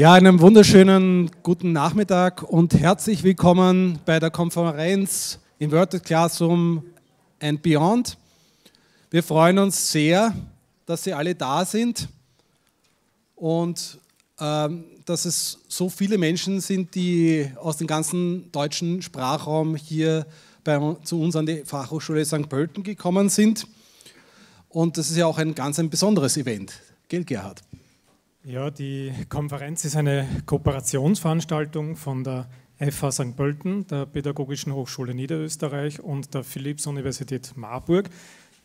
Ja, einen wunderschönen guten Nachmittag und herzlich willkommen bei der Konferenz Inverted Classroom and Beyond. Wir freuen uns sehr, dass Sie alle da sind und dass es so viele Menschen sind, die aus dem ganzen deutschen Sprachraum hier zu uns an die Fachhochschule St. Pölten gekommen sind. Und das ist ja auch ein besonderes Event, gell, Gerhard? Ja, die Konferenz ist eine Kooperationsveranstaltung von der FH St. Pölten, der Pädagogischen Hochschule Niederösterreich und der Philipps-Universität Marburg.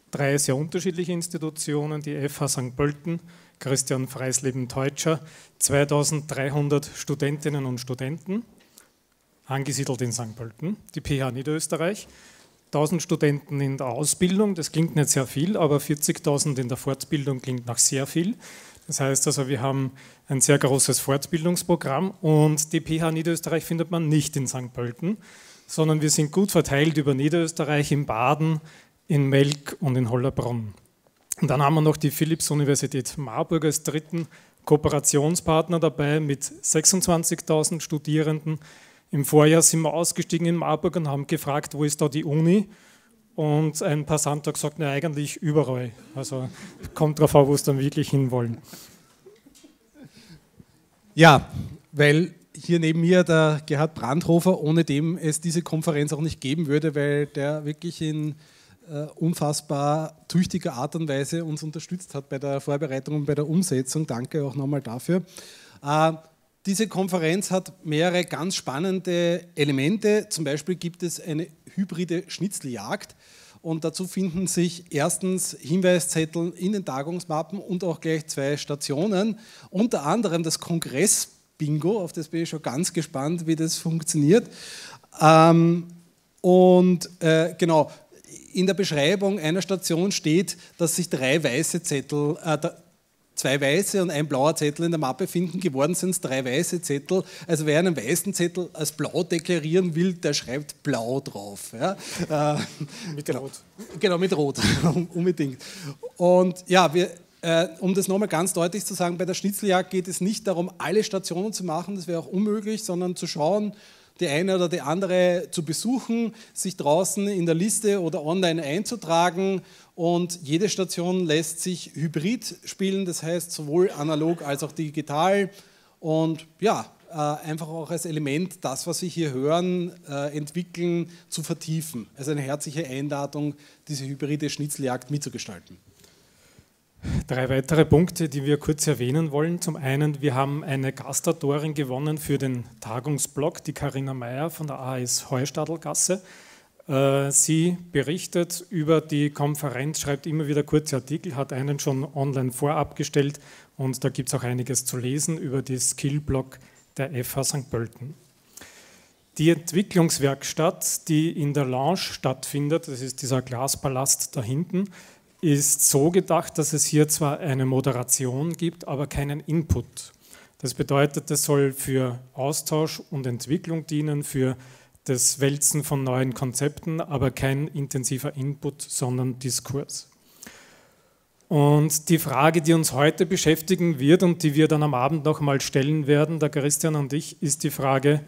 Drei sehr unterschiedliche Institutionen, die FH St. Pölten, Christian Freisleben-Teutscher, 2300 Studentinnen und Studenten, angesiedelt in St. Pölten, die PH Niederösterreich, 1000 Studenten in der Ausbildung, das klingt nicht sehr viel, aber 40.000 in der Fortbildung klingt nach sehr viel. Das heißt also, wir haben ein sehr großes Fortbildungsprogramm und die PH Niederösterreich findet man nicht in St. Pölten, sondern wir sind gut verteilt über Niederösterreich, in Baden, in Melk und in Hollerbrunn. Und dann haben wir noch die Philipps-Universität Marburg als dritten Kooperationspartner dabei mit 26.000 Studierenden. Im Vorjahr sind wir ausgestiegen in Marburg und haben gefragt, wo ist da die Uni? Und ein Passant hat gesagt, na, eigentlich überall. Also kommt drauf an, wo es dann wirklich hinwollen. Ja, weil hier neben mir der Gerhard Brandhofer, ohne dem es diese Konferenz auch nicht geben würde, weil der wirklich in unfassbar tüchtiger Art und Weise uns unterstützt hat bei der Vorbereitung und bei der Umsetzung. Danke auch nochmal dafür. Diese Konferenz hat mehrere ganz spannende Elemente. Zum Beispiel gibt es eine hybride Schnitzeljagd und dazu finden sich erstens Hinweiszettel in den Tagungsmappen und auch gleich 2 Stationen. Unter anderem das Kongress-Bingo, auf das bin ich schon ganz gespannt, wie das funktioniert. Genau, in der Beschreibung einer Station steht, dass sich 3 weiße Zettel, 2 weiße und ein blauer Zettel in der Mappe finden. Geworden sind es 3 weiße Zettel. Also wer einen weißen Zettel als blau deklarieren will, der schreibt blau drauf. Ja? Mit Rot. Genau, mit Rot, unbedingt. Und ja, um das nochmal ganz deutlich zu sagen, bei der Schnitzeljagd geht es nicht darum, alle Stationen zu machen, das wäre auch unmöglich, sondern zu schauen, die eine oder die andere zu besuchen, sich draußen in der Liste oder online einzutragen und jede Station lässt sich hybrid spielen, das heißt sowohl analog als auch digital und ja, einfach auch als Element das, was Sie hier hören, entwickeln, zu vertiefen. Also eine herzliche Einladung, diese hybride Schnitzeljagd mitzugestalten. 3 weitere Punkte, die wir kurz erwähnen wollen. Zum einen, wir haben eine Gastautorin gewonnen für den Tagungsblog, die Carina Meyer von der AHS Heustadelgasse. Sie berichtet über die Konferenz, schreibt immer wieder kurze Artikel, hat einen schon online vorab gestellt und da gibt es auch einiges zu lesen über die Skillblog der FH St. Pölten. Die Entwicklungswerkstatt, die in der Lounge stattfindet, das ist dieser Glaspalast da hinten, ist so gedacht, dass es hier zwar eine Moderation gibt, aber keinen Input. Das bedeutet, es soll für Austausch und Entwicklung dienen, für das Wälzen von neuen Konzepten, aber kein intensiver Input, sondern Diskurs. Und die Frage, die uns heute beschäftigen wird und die wir dann am Abend noch mal stellen werden, der Christian und ich, ist die Frage,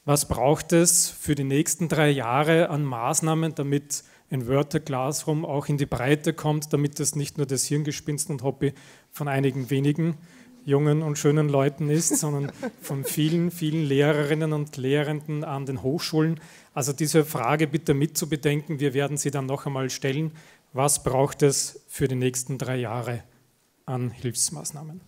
was braucht es für die nächsten 3 Jahre an Maßnahmen, damit Inverted Classroom auch in die Breite kommt, damit das nicht nur das Hirngespinst und Hobby von einigen wenigen jungen und schönen Leuten ist, sondern von vielen, vielen Lehrerinnen und Lehrenden an den Hochschulen. Also diese Frage bitte mitzubedenken, wir werden sie dann noch einmal stellen. Was braucht es für die nächsten 3 Jahre an Hilfsmaßnahmen?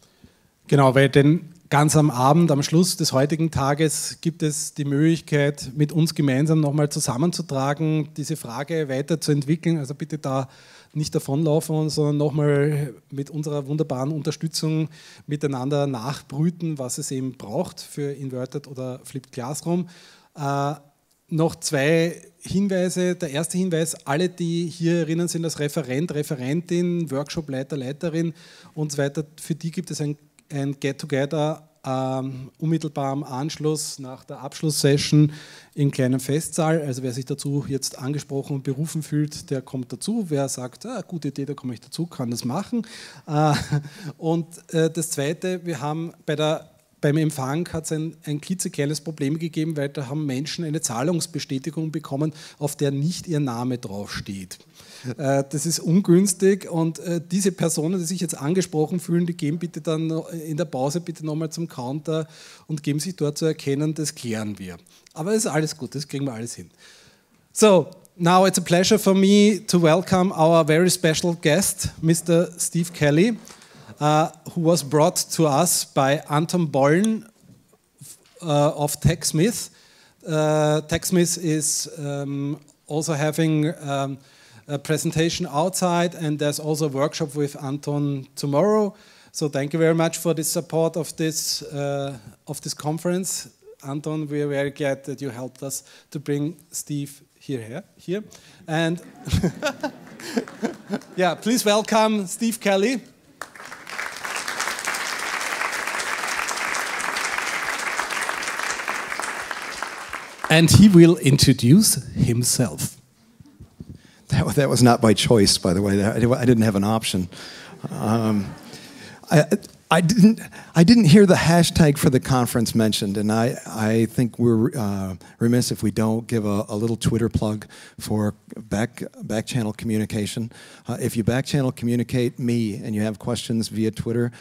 Genau, weil denn ganz am Abend, am Schluss des heutigen Tages gibt es die Möglichkeit, mit uns gemeinsam nochmal zusammenzutragen, diese Frage weiterzuentwickeln. Also bitte da nicht davonlaufen, sondern nochmal mit unserer wunderbaren Unterstützung miteinander nachbrüten, was es eben braucht für Inverted oder Flipped Classroom. Noch 2 Hinweise. Der erste Hinweis, alle, die hier erinnern sind als Referent, Referentin, Workshopleiter, Leiterin und so weiter, für die gibt es ein Get-Together unmittelbar am Anschluss nach der Abschlusssession im kleinen Festsaal. Also wer sich dazu jetzt angesprochen und berufen fühlt, der kommt dazu. Wer sagt, gute Idee, da komme ich dazu, kann das machen. Und das Zweite, wir haben bei der beim Empfang hat es ein klitzekleines Problem gegeben, weil da haben Menschen eine Zahlungsbestätigung bekommen, auf der nicht ihr Name draufsteht. Das ist ungünstig und diese Personen, die sich jetzt angesprochen fühlen, die gehen bitte dann in der Pause bitte nochmal zum Counter und geben sich dort zu erkennen, das klären wir. Aber es ist alles gut, das kriegen wir alles hin. So, now it's a pleasure for me to welcome our very special guest, Mr. Steve Kelly. Who was brought to us by Anton Bollen of TechSmith. TechSmith is also having a presentation outside, and there's also a workshop with Anton tomorrow. So thank you very much for the support of this conference. Anton, we are very glad that you helped us to bring Steve here. And yeah, please welcome Steve Kelly. And he will introduce himself. That was not by choice, by the way. I didn't have an option. I didn't hear the hashtag for the conference mentioned, and I think we're remiss if we don't give a little Twitter plug for back channel communication. If you back channel communicate me and you have questions via Twitter,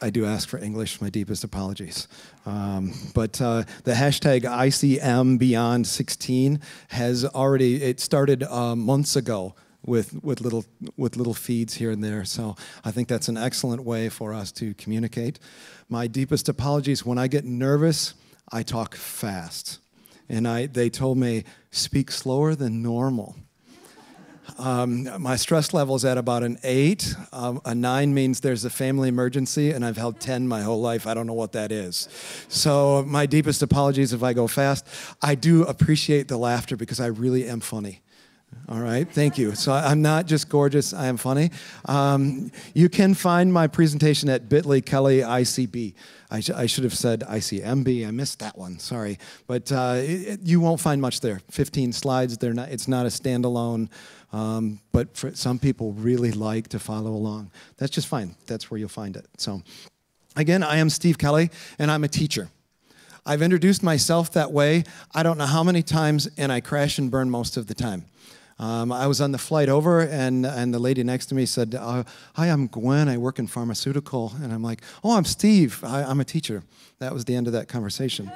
I do ask for English, my deepest apologies. But the hashtag ICM Beyond 16 has already, it started months ago with little feeds here and there. So I think that's an excellent way for us to communicate. My deepest apologies, when I get nervous, I talk fast. And they told me, speak slower than normal. My stress level is at about an 8. A 9 means there's a family emergency, and I've held 10 my whole life. I don't know what that is. So my deepest apologies if I go fast. I do appreciate the laughter because I really am funny. All right, thank you. So I'm not just gorgeous, I am funny. You can find my presentation at bit.ly Kelly ICB. I should have said ICMB, I missed that one, sorry. But you won't find much there. 15 slides, it's not a standalone, but for some people really like to follow along. That's just fine, that's where you'll find it. So again, I am Steve Kelly, and I'm a teacher. I've introduced myself that way, I don't know how many times, and I crash and burn most of the time. I was on the flight over, and the lady next to me said, hi, I'm Gwen, I work in pharmaceutical. And I'm like, oh, I'm Steve, I'm a teacher. That was the end of that conversation.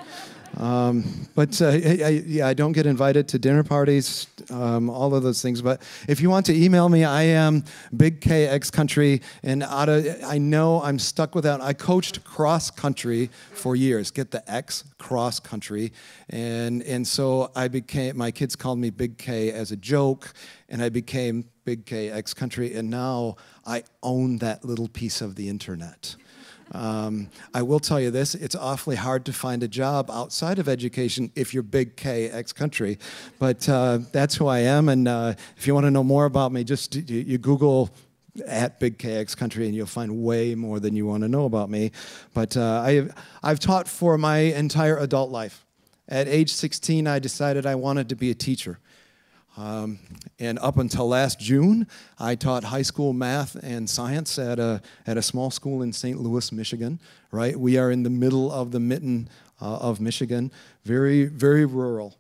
I don't get invited to dinner parties, all of those things. But if you want to email me, I am Big K X Country, and I know I'm stuck with that. I coached cross country for years. Get the X, cross country, and so my kids called me Big K as a joke, and I became Big K X Country, and now I own that little piece of the internet. I will tell you this, it's awfully hard to find a job outside of education if you're Big K X Country, but that's who I am, and if you want to know more about me, just you Google at Big K X Country and you'll find way more than you want to know about me. But I've taught for my entire adult life. At age 16, I decided I wanted to be a teacher. And up until last June, I taught high school math and science at a small school in St. Louis, Michigan. Right, we are in the middle of the mitten of Michigan, very, very rural.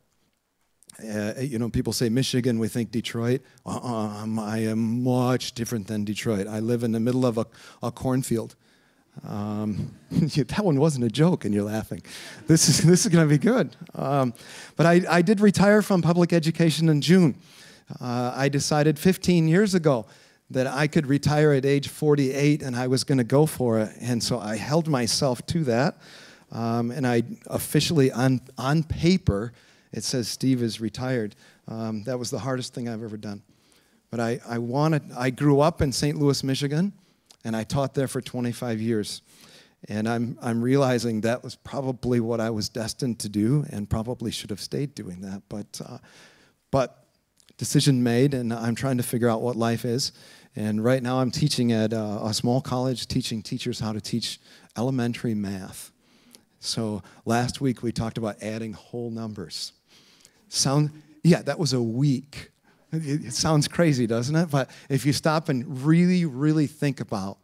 You know, people say Michigan, we think Detroit. I am much different than Detroit. I live in the middle of a cornfield. That one wasn't a joke, and you're laughing. This is going to be good. But I did retire from public education in June. I decided 15 years ago that I could retire at age 48, and I was going to go for it. And so I held myself to that. And I officially, on paper, it says Steve is retired. That was the hardest thing I've ever done. But I grew up in St. Louis, Michigan. And I taught there for 25 years. And I'm realizing that was probably what I was destined to do and probably should have stayed doing that. But decision made, and I'm trying to figure out what life is. And right now I'm teaching at a small college, teaching teachers how to teach elementary math. So last week we talked about adding whole numbers. Yeah, that was a week. It sounds crazy, doesn't it? But if you stop and really, really think about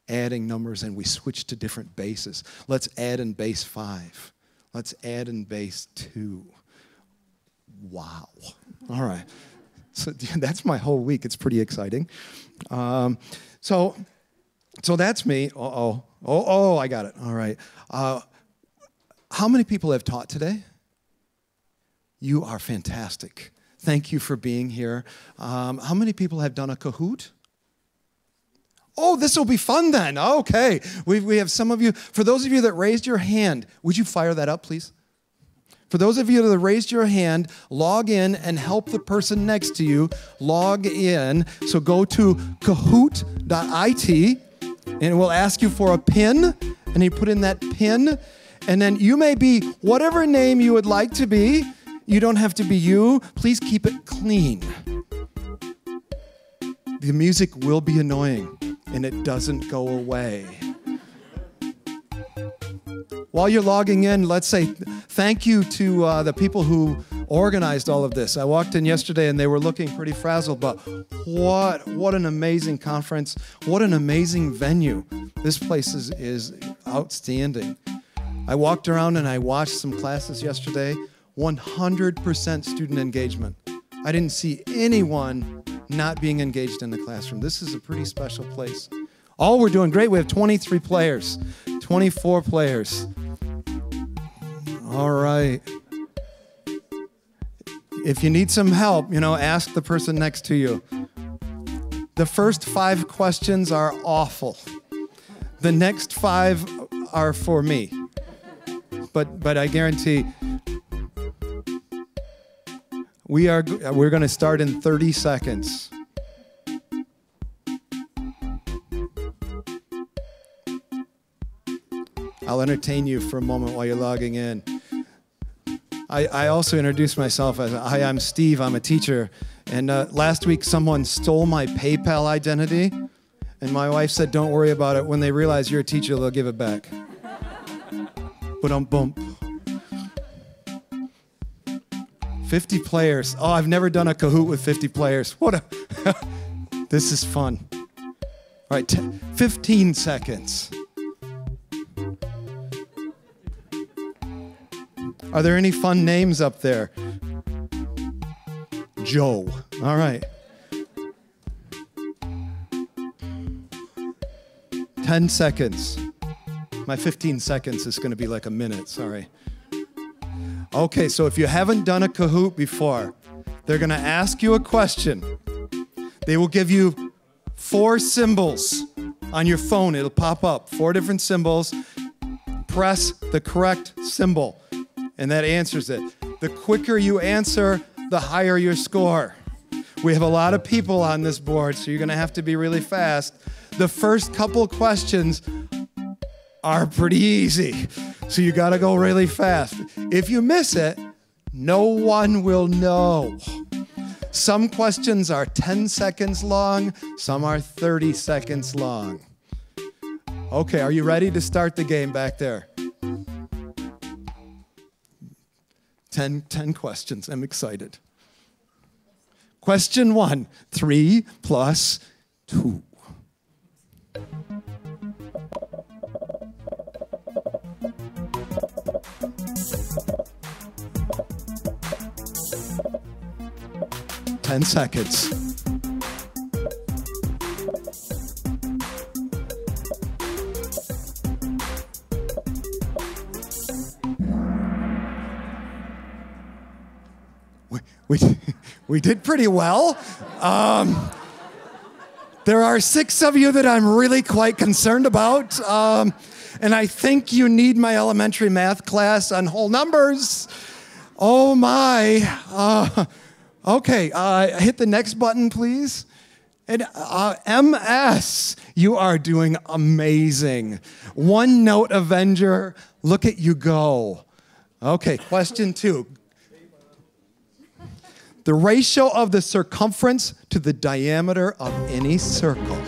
adding numbers and we switch to different bases. Let's add in base 5. Let's add in base 2. Wow. All right. So that's my whole week. It's pretty exciting. So that's me. Oh, I got it. All right. How many people have taught today? You are fantastic. Thank you for being here. How many people have done a Kahoot? Oh, this will be fun then. Okay. We have some of you. For those of you that raised your hand, would you fire that up, please? For those of you that raised your hand, log in and help the person next to you log in. So go to kahoot.it and it will ask you for a PIN, and you put in that PIN, and then you may be whatever name you would like to be. You don't have to be you. Please keep it clean. The music will be annoying, and it doesn't go away. While you're logging in, let's say thank you to the people who organized all of this. I walked in yesterday and they were looking pretty frazzled, but what an amazing conference. What an amazing venue. This place is outstanding. I walked around and I watched some classes yesterday. 100% student engagement. I didn't see anyone not being engaged in the classroom. This is a pretty special place. All we're doing great. We have 23 players, 24 players. All right. If you need some help, ask the person next to you. The first 5 questions are awful. The next 5 are for me. But I guarantee we're going to start in 30 seconds. I'll entertain you for a moment while you're logging in. I also introduced myself as, hi, I'm Steve, I'm a teacher. And last week someone stole my PayPal identity. And my wife said, don't worry about it. When they realize you're a teacher, they'll give it back. Bump. 50 players. Oh, I've never done a Kahoot with 50 players. This is fun. All right, 15 seconds. Are there any fun names up there? Joe. All right. 10 seconds. My 15 seconds is going to be like a minute, sorry. Okay, so if you haven't done a Kahoot before, they're going to ask you a question. They will give you 4 symbols on your phone. It'll pop up, 4 different symbols. Press the correct symbol, and that answers it. The quicker you answer, the higher your score. We have a lot of people on this board, so you're going to have to be really fast. The first couple questions are pretty easy, so you got to go really fast. If you miss it, no one will know. Some questions are 10 seconds long, some are 30 seconds long. Okay, are you ready to start the game back there? 10 questions. I'm excited. Question 1, 3 plus 2. Ten seconds. We did pretty well. There are 6 of you that I'm really quite concerned about. And I think you need my elementary math class on whole numbers. Oh my. Okay, hit the next button, please. And MS, you are doing amazing. One Note Avenger, look at you go. Okay, question 2. The ratio of the circumference to the diameter of any circle.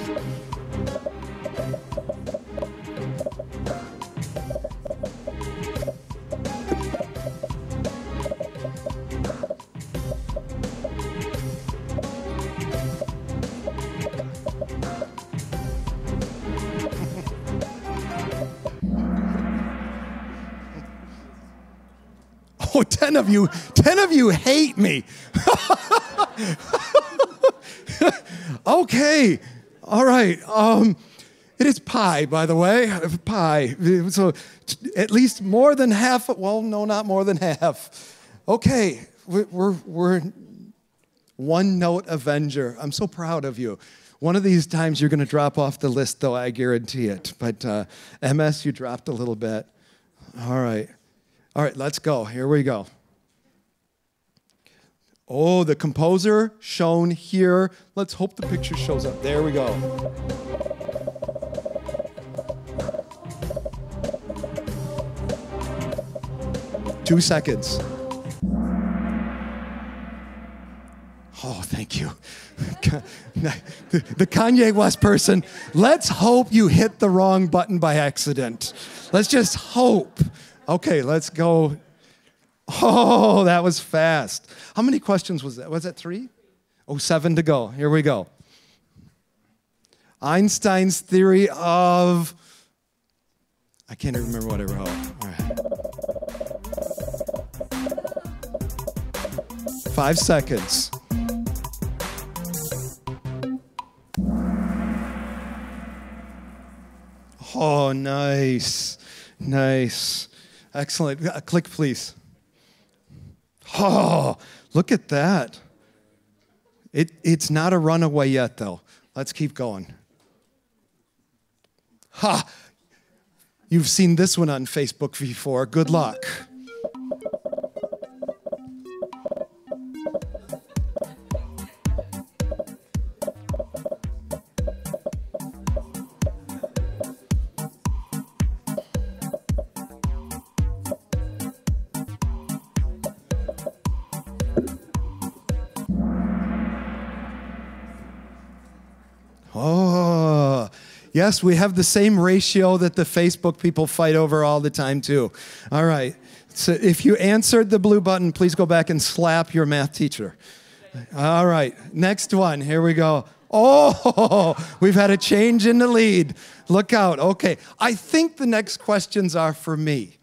Oh, 10 of you hate me. Okay, all right. It is pi, by the way, pi. So at least more than half, well, no, not more than half. Okay, we're one note avenger. I'm so proud of you. One of these times you're going to drop off the list, though, I guarantee it. But MS, you dropped a little bit. All right, let's go. Here we go. Oh, the composer shown here. Let's hope the picture shows up. There we go. Two seconds. Oh, thank you. The Kanye West person, let's hope you hit the wrong button by accident. Let's just hope. Okay, let's go. Oh, that was fast. How many questions was that? Was that 3? Oh, 7 to go. Here we go. Einstein's theory of... I can't even remember what I wrote. All right. 5 seconds. Oh, nice. Nice. Excellent. Click, please. Oh, look at that. It's not a runaway yet, though. Let's keep going. Ha! You've seen this one on Facebook before. Good luck. Yes, we have the same ratio that the Facebook people fight over all the time, too. All right. So if you answered the blue button, please go back and slap your math teacher. All right. Next one. Here we go. Oh, we've had a change in the lead. Look out. Okay. I think the next questions are for me.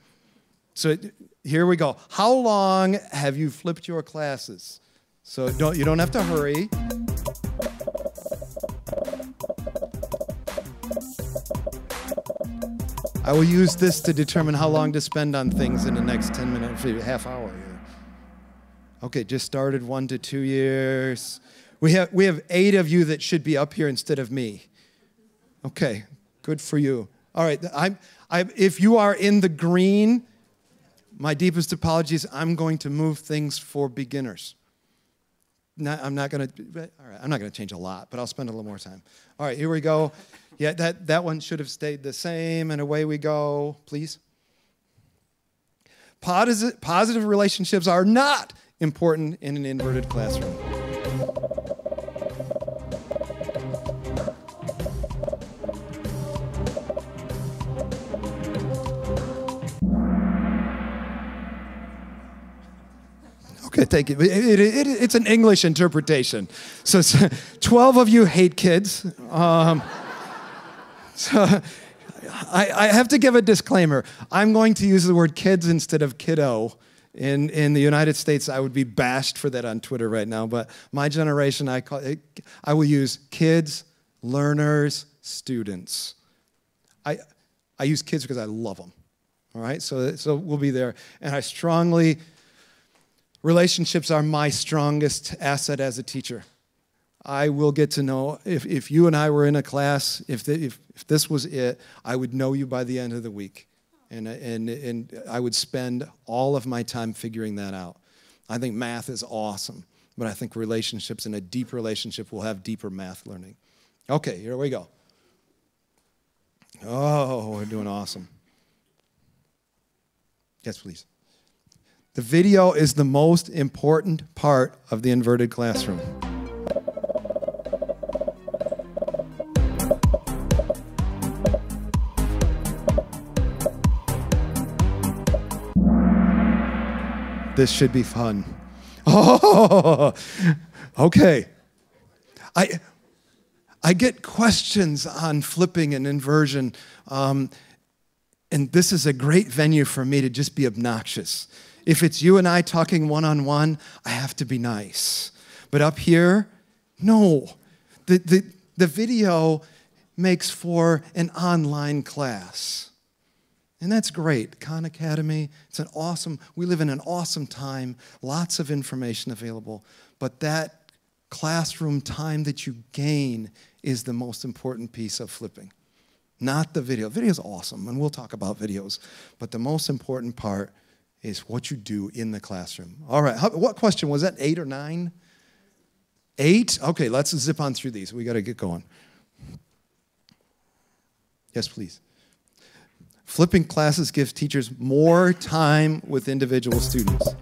So here we go. How long have you flipped your classes? So you don't have to hurry. I will use this to determine how long to spend on things in the next 10 minutes, half hour here. Okay, just started 1 to 2 years. We have 8 of you that should be up here instead of me. Okay, good for you. All right, if you are in the green, my deepest apologies. I'm going to move things for beginners. I'm not going to change a lot, but I'll spend a little more time. All right, here we go. Yeah, that one should have stayed the same, and away we go, please. Positive relationships are not important in an inverted classroom. Okay, thank you. It's an English interpretation. So 12 of you hate kids. So I have to give a disclaimer. I'm going to use the word kids instead of kiddo. In the United States, I would be bashed for that on Twitter right now. But my generation, I will use kids, learners, students. I use kids because I love them. All right, so we'll be there. And relationships are my strongest asset as a teacher. I will get to know, if you and I were in a class, if this was it, I would know you by the end of the week. And I would spend all of my time figuring that out. I think math is awesome, but I think relationships and a deep relationship will have deeper math learning. Okay, here we go. Oh, we're doing awesome. Yes, please. The video is the most important part of the inverted classroom. This should be fun. Oh, okay. I get questions on flipping and inversion, and this is a great venue for me to just be obnoxious. If it's you and I talking one-on-one, I have to be nice. But up here, no. The video makes for an online class. And that's great. Khan Academy, we live in an awesome time, lots of information available, but that classroom time that you gain is the most important piece of flipping, not the video. Video is awesome, and we'll talk about videos, but the most important part is what you do in the classroom. All right, what question was that, 8 or 9? 8? Okay, let's zip on through these. We got to get going. Yes, please. Flipping classes gives teachers more time with individual students.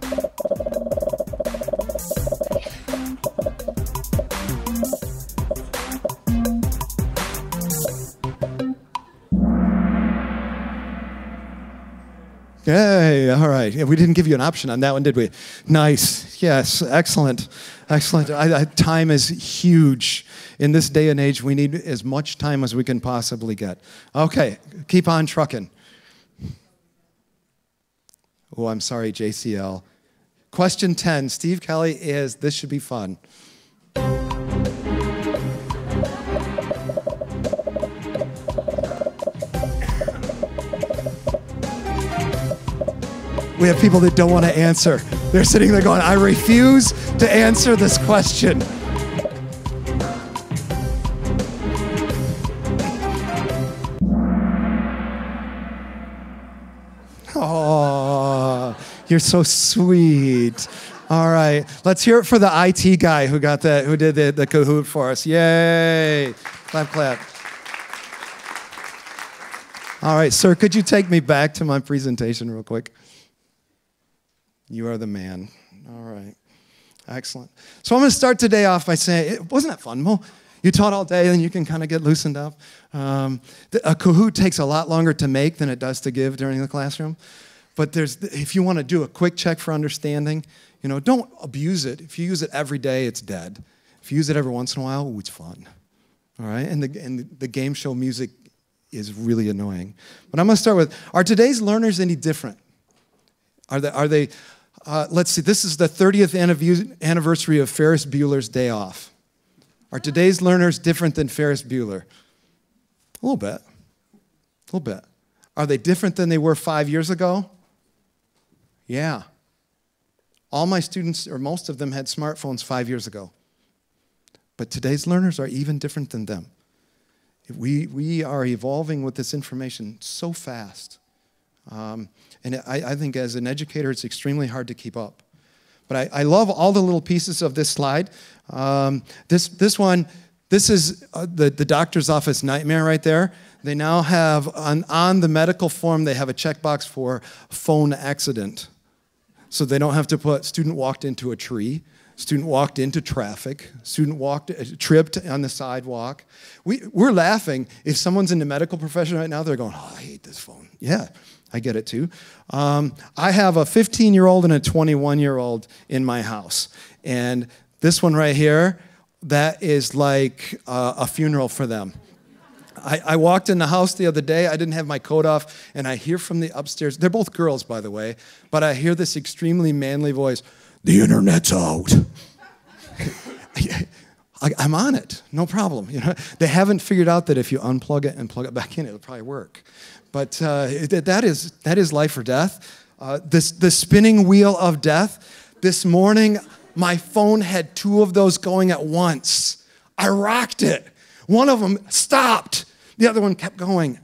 Hey, all right. Yeah, we didn't give you an option on that one, did we? Nice. Yes, excellent. Excellent. Time is huge. In this day and age, we need as much time as we can possibly get. Okay, keep on trucking. Oh, I'm sorry, JCL. Question 10. Steve Kelly is, this should be fun. We have people that don't want to answer. They're sitting there going, I refuse to answer this question. Oh, you're so sweet. All right, let's hear it for the IT guy who got that, who did the Kahoot for us. Yay! Clap, clap. All right, sir, could you take me back to my presentation real quick? You are the man. All right, excellent. So I'm going to start today off by saying, wasn't that fun, Mo? You taught all day, and you can kind of get loosened up. A Kahoot takes a lot longer to make than it does to give during the classroom. But if you want to do a quick check for understanding, don't abuse it. If you use it every day, it's dead. If you use it every once in a while, ooh, it's fun. All right, and the game show music is really annoying. But I'm going to start with, are today's learners any different? Are they let's see, this is the 30th anniversary of Ferris Bueller's Day Off. Are today's learners different than Ferris Bueller? A little bit. A little bit. Are they different than they were 5 years ago? Yeah. All my students, or most of them, had smartphones 5 years ago. But today's learners are even different than them. We are evolving with this information so fast. And I think as an educator, it's extremely hard to keep up. But I love all the little pieces of this slide. This is the doctor's office nightmare right there. They now have, on the medical form, they have a checkbox for phone accident. So they don't have to put student walked into a tree, student walked into traffic, student tripped on the sidewalk. We're laughing. If someone's in the medical profession right now, they're going, oh, I hate this phone. Yeah. I get it too. I have a 15-year-old and a 21-year-old in my house. And this one right here, that is like a funeral for them. I walked in the house the other day. I didn't have my coat off, and I hear from the upstairs. They're both girls, by the way. But I hear this extremely manly voice, the internet's out. I'm on it, no problem. They haven't figured out that if you unplug it and plug it back in, it'll probably work. But that is life or death. The spinning wheel of death. This morning, my phone had 2 of those going at once. I rocked it. One of them stopped. The other one kept going.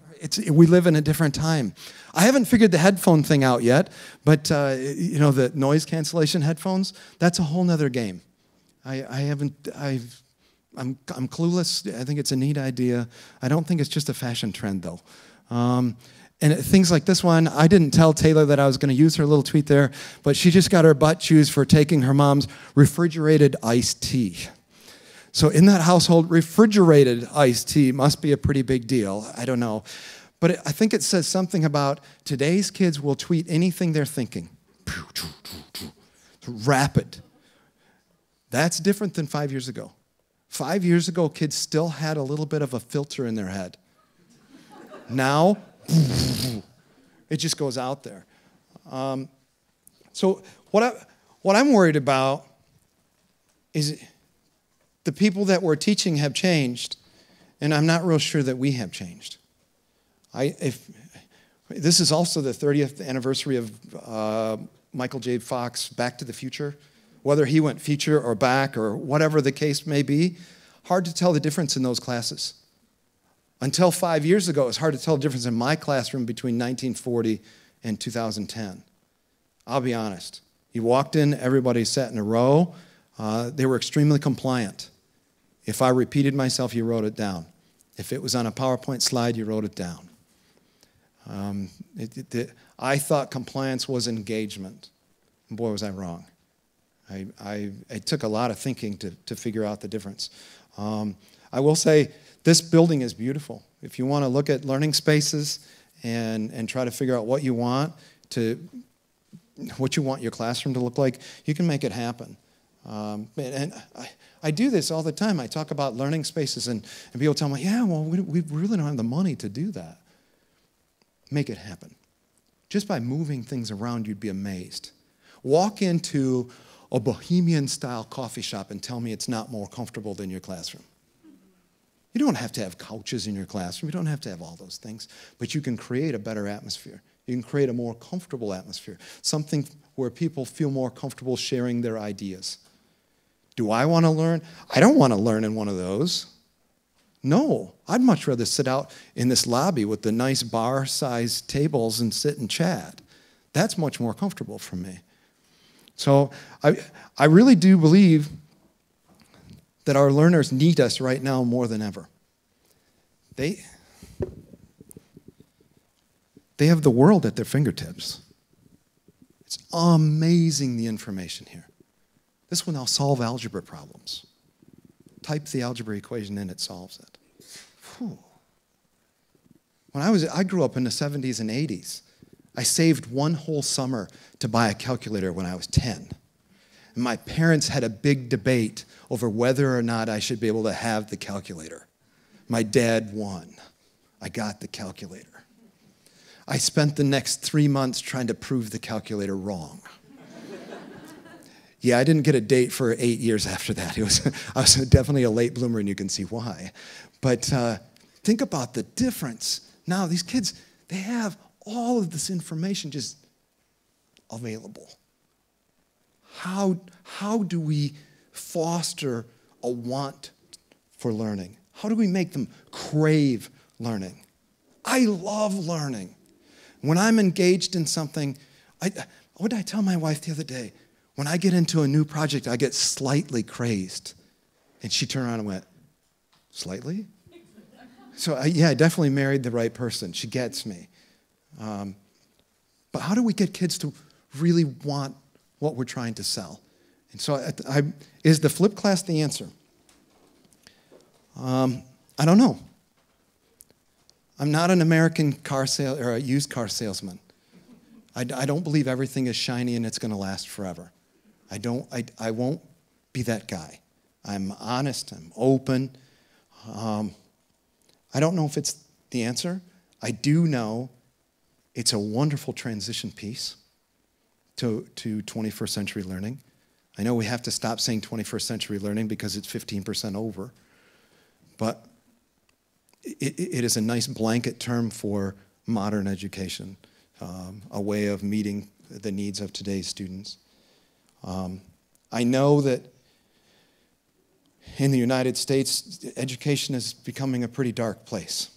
We live in a different time. I haven't figured the headphone thing out yet, but the noise cancellation headphones, that's a whole nother game. I'm clueless. I think it's a neat idea. I don't think it's just a fashion trend, though. And things like this one, I didn't tell Taylor that I was going to use her little tweet there, but she just got her butt chewed for taking her mom's refrigerated iced tea. So in that household, refrigerated iced tea must be a pretty big deal. I don't know. But I think it says something about today's kids will tweet anything they're thinking. Rapid. That's different than 5 years ago. 5 years ago, kids still had a little bit of a filter in their head. Now, it just goes out there. So what I'm worried about is the people that we're teaching have changed, and I'm not real sure that we have changed. This is also the 30th anniversary of Michael J. Fox, Back to the Future. Whether he went future or back or whatever the case may be, hard to tell the difference in those classes. Until 5 years ago, it was hard to tell the difference in my classroom between 1940 and 2010. I'll be honest. You walked in, everybody sat in a row. They were extremely compliant. If I repeated myself, you wrote it down. If it was on a PowerPoint slide, you wrote it down. I thought compliance was engagement. And boy, was I wrong. It took a lot of thinking to figure out the difference. I will say this building is beautiful. If you want to look at learning spaces and try to figure out what you want your classroom to look like, you can make it happen. And I do this all the time. I talk about learning spaces, and people tell me, yeah, well, we really don't have the money to do that. Make it happen. Just by moving things around, you'd be amazed. Walk into a bohemian-style coffee shop and tell me it's not more comfortable than your classroom. You don't have to have couches in your classroom. You don't have to have all those things. But you can create a better atmosphere. You can create a more comfortable atmosphere, something where people feel more comfortable sharing their ideas. Do I want to learn? I don't want to learn in one of those. No, I'd much rather sit out in this lobby with the nice bar-sized tables and sit and chat. That's much more comfortable for me. So I really do believe that our learners need us right now more than ever. They have the world at their fingertips. It's amazing, the information here. This will now solve algebra problems. Type the algebra equation in, it solves it. Whew. I grew up in the 70s and 80s. I saved one whole summer to buy a calculator when I was 10. And my parents had a big debate over whether or not I should be able to have the calculator. My dad won. I got the calculator. I spent the next 3 months trying to prove the calculator wrong. Yeah, I didn't get a date for 8 years after that. I was definitely a late bloomer, and you can see why. But think about the difference. Now, these kids, they have all of this information just available. How do we foster a want for learning? How do we make them crave learning? I love learning. When I'm engaged in something, what did I tell my wife the other day? When I get into a new project, I get slightly crazed. And she turned around and went, slightly? So I definitely married the right person. She gets me. But how do we get kids to really want what we're trying to sell? And so is the flip class the answer? I don't know. I'm not an American car sale or a used car salesman. I don't believe everything is shiny and it's going to last forever. I won't be that guy. I'm honest. I'm open. I don't know if it's the answer. I do know it's a wonderful transition piece to 21st century learning. I know we have to stop saying 21st century learning because it's 15% over. But it is a nice blanket term for modern education, a way of meeting the needs of today's students. I know that in the United States, education is becoming a pretty dark place.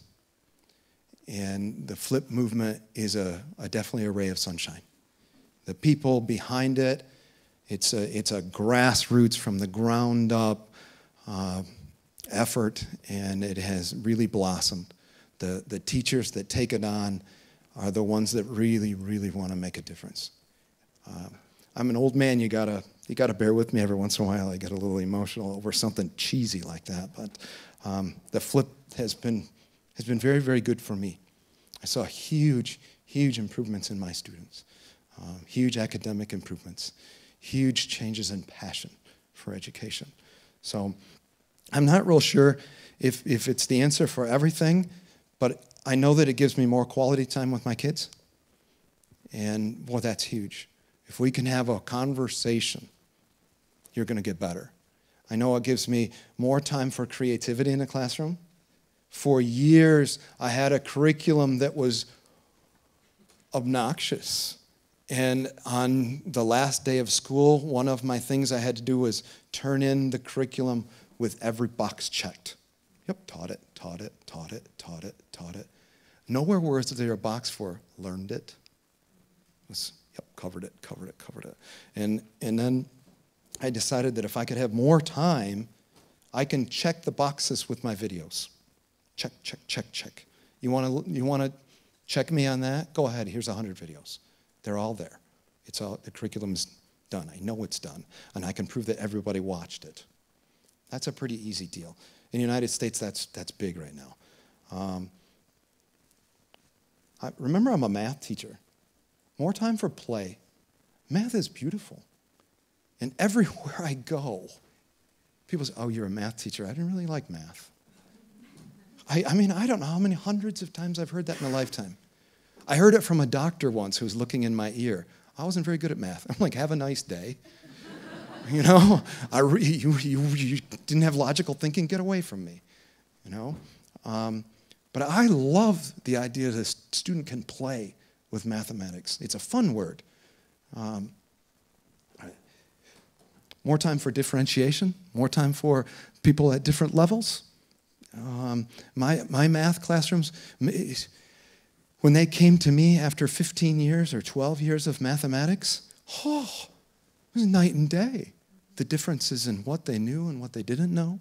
And the flip movement is definitely a ray of sunshine. The people behind it, it's a grassroots from the ground up effort, and it has really blossomed. The teachers that take it on are the ones that really, really want to make a difference. I'm an old man. You gotta bear with me every once in a while. I get a little emotional over something cheesy like that. But the flip has been very, very good for me. I saw huge, huge improvements in my students, huge academic improvements, huge changes in passion for education. So I'm not real sure if it's the answer for everything, but I know that it gives me more quality time with my kids. And, boy, that's huge. if we can have a conversation, you're going to get better. I know it gives me more time for creativity in the classroom. For years, I had a curriculum that was obnoxious. And on the last day of school, one of my things I had to do was turn in the curriculum with every box checked. Yep, taught it, taught it, taught it, taught it, taught it. Nowhere was there a box for learned it. Yep, covered it, covered it, covered it. And then I decided that if I could have more time, I can check the boxes with my videos. Check, check, check, check. You want to check me on that? Go ahead. Here's 100 videos. They're all there. It's all, the curriculum's done. I know it's done, and I can prove that everybody watched it. That's a pretty easy deal. In the United States, that's big right now. Remember, I'm a math teacher. More time for play. Math is beautiful. And everywhere I go, people say, oh, you're a math teacher. I didn't really like math. I mean, I don't know how many hundreds of times I've heard that in a lifetime. I heard it from a doctor once who was looking in my ear. I wasn't very good at math. I'm like, have a nice day. You know, you didn't have logical thinking, get away from me. You know, but I love the idea that a student can play with mathematics. It's a fun word. More time for differentiation, more time for people at different levels. My math classrooms, when they came to me after 15 years or 12 years of mathematics, it was night and day. The differences in what they knew and what they didn't know.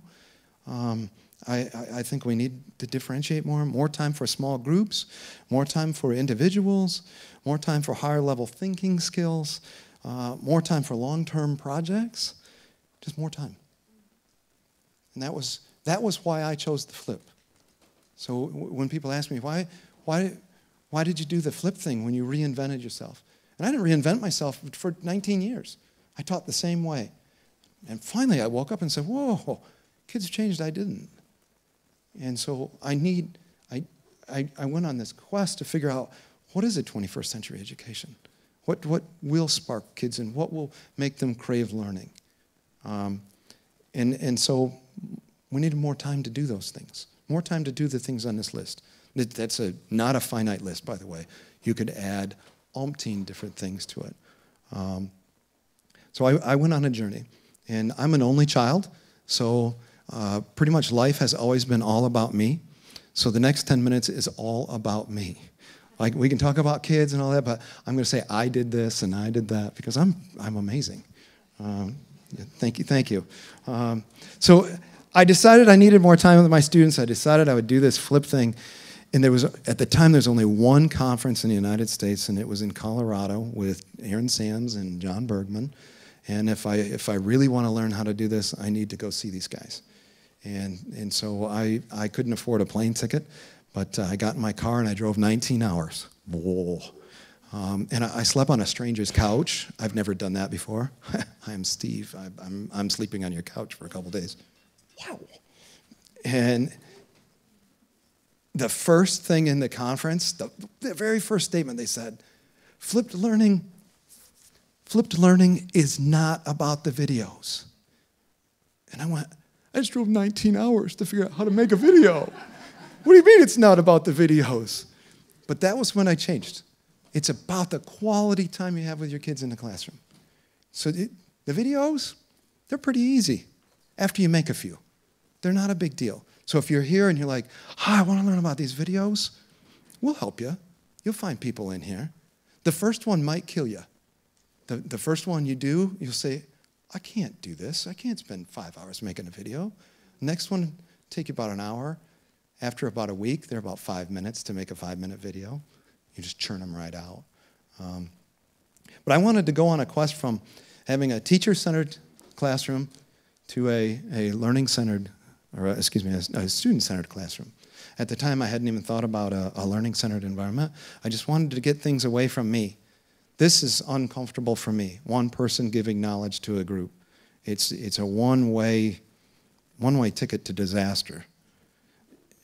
I think we need to differentiate more time for small groups, more time for individuals, more time for higher level thinking skills, more time for long-term projects, just more time. And that was why I chose the flip. So when people ask me, why did you do the flip thing when you reinvented yourself? And I didn't reinvent myself for 19 years. I taught the same way. And finally I woke up and said, whoa, kids changed, I didn't. And so I went on this quest to figure out, what is a 21st century education? What will spark kids and what will make them crave learning? And so we needed more time to do those things, more time to do the things on this list. That's not a finite list, by the way. You could add umpteen different things to it. So I went on a journey, and I'm an only child, so pretty much life has always been all about me. So the next 10 minutes is all about me. Like, we can talk about kids and all that, but I'm going to say I did this and I did that because I'm amazing. Thank you. So I decided I needed more time with my students. I decided I would do this flip thing. And at the time, there was only one conference in the United States, and it was in Colorado with Aaron Sams and John Bergman. And if I really want to learn how to do this, I need to go see these guys. And so I couldn't afford a plane ticket, but I got in my car and I drove 19 hours. Whoa. And I slept on a stranger's couch. I've never done that before. I'm Steve. I'm sleeping on your couch for a couple days. Wow. And the first thing in the conference, the very first statement they said, flipped learning is not about the videos. And I went, I just drove 19 hours to figure out how to make a video. What do you mean it's not about the videos? But that was when I changed. It's about the quality time you have with your kids in the classroom. So the videos, they're pretty easy after you make a few. They're not a big deal. So if you're here and you're like, I want to learn about these videos, we'll help you. You'll find people in here. The first one might kill you. The first one you do, you'll say, I can't do this. I can't spend 5 hours making a video. Next one, take you about an hour. After about a week, they're about 5 minutes to make a 5-minute video. You just churn them right out. But I wanted to go on a quest from having a teacher-centered classroom to a learning-centered, or a student-centered classroom. At the time, I hadn't even thought about a learning-centered environment. I just wanted to get things away from me. This is uncomfortable for me, one person giving knowledge to a group. It's a one-way ticket to disaster.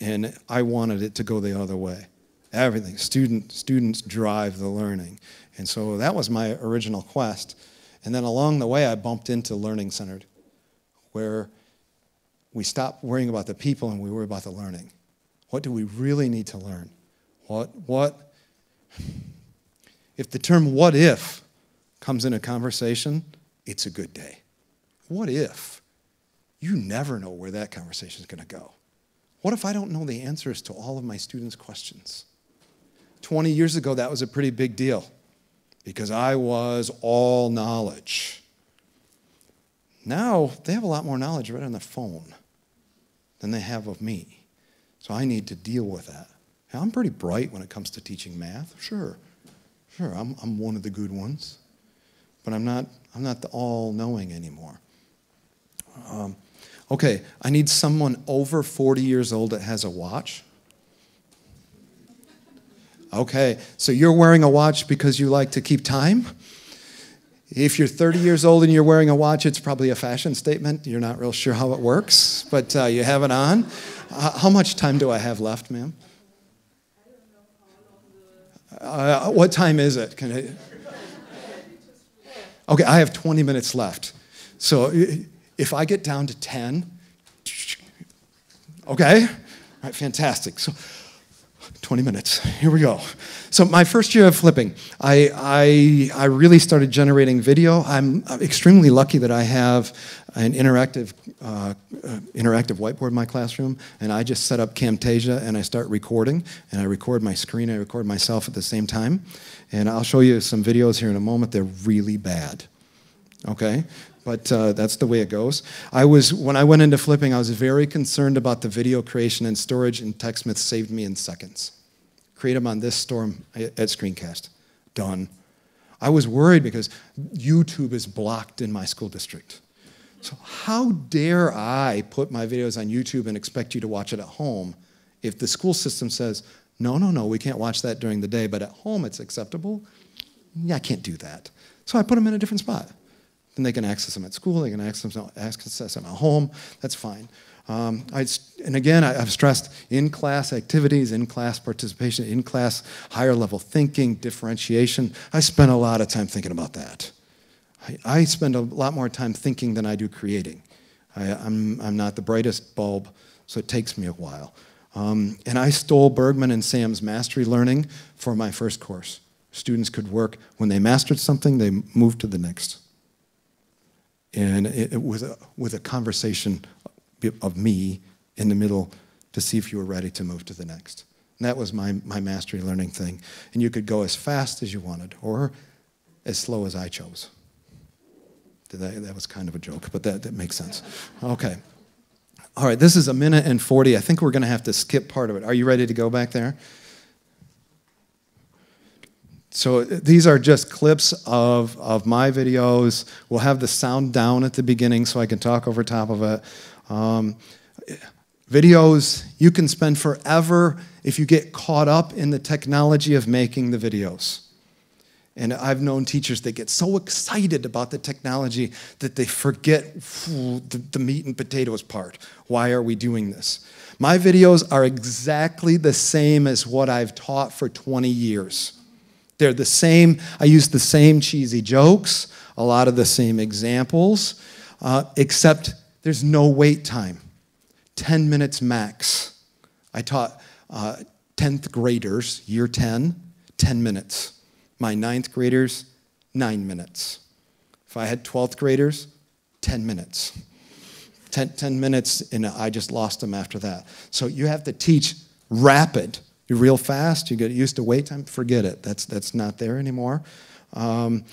And I wanted it to go the other way. Everything. Students drive the learning. And so that was my original quest. And then along the way, I bumped into Learning Centered, where we stopped worrying about the people and we worry about the learning. What do we really need to learn? What? If the term what if comes in a conversation, it's a good day. What if? You never know where that conversation is going to go. What if I don't know the answers to all of my students' questions? 20 years ago, that was a pretty big deal because I was all knowledge. Now, they have a lot more knowledge right on their phone than they have of me. So I need to deal with that. Now, I'm pretty bright when it comes to teaching math. Sure, I'm one of the good ones. But I'm not the all-knowing anymore. Okay, I need someone over 40 years old that has a watch. Okay, so you're wearing a watch because you like to keep time? If you're 30 years old and you're wearing a watch, it's probably a fashion statement. You're not real sure how it works, but you have it on. How much time do I have left, ma'am? What time is it? Okay, I have 20 minutes left. So if I get down to 10, okay, all right, fantastic. So 20 minutes, here we go. So my first year of flipping, I really started generating video. I'm extremely lucky that I have an interactive whiteboard in my classroom, and I just set up Camtasia and I start recording, and I record my screen, I record myself at the same time, and I'll show you some videos here in a moment. They're really bad, okay? But that's the way it goes. When I went into flipping, I was very concerned about the video creation and storage, and TechSmith saved me in seconds. Create them on this storm at Screencast. Done. I was worried because YouTube is blocked in my school district. So how dare I put my videos on YouTube and expect you to watch it at home if the school system says, no, we can't watch that during the day, but at home it's acceptable? Yeah, I can't do that. So I put them in a different spot. Then they can access them at school, they can access them at home, that's fine. And again, I've stressed in-class activities, in-class participation, in-class higher-level thinking, differentiation. I spend a lot of time thinking about that. I spend a lot more time thinking than I do creating. I'm not the brightest bulb, so it takes me a while. And I stole Bergman and Sam's mastery learning for my first course. Students could work, when they mastered something, they moved to the next. And with a conversation of me in the middle to see if you were ready to move to the next. And that was my mastery learning thing. And you could go as fast as you wanted or as slow as I chose. That was kind of a joke, but that makes sense. Okay. All right, this is 1 minute and 40. I think we're going to have to skip part of it. Are you ready to go back there? So these are just clips of my videos. We'll have the sound down at the beginning so I can talk over top of it. Videos, you can spend forever if you get caught up in the technology of making the videos. And I've known teachers that get so excited about the technology that they forget the meat and potatoes part. Why are we doing this? My videos are exactly the same as what I've taught for 20 years. They're the same. I use the same cheesy jokes, a lot of the same examples, except there's no wait time. 10 minutes max. I taught 10th graders, year 10, 10 minutes. My 9th graders, 9 minutes. If I had 12th graders, 10 minutes. 10 minutes, and I just lost them after that. So you have to teach rapid. You're real fast, you get used to wait time, forget it. That's not there anymore. And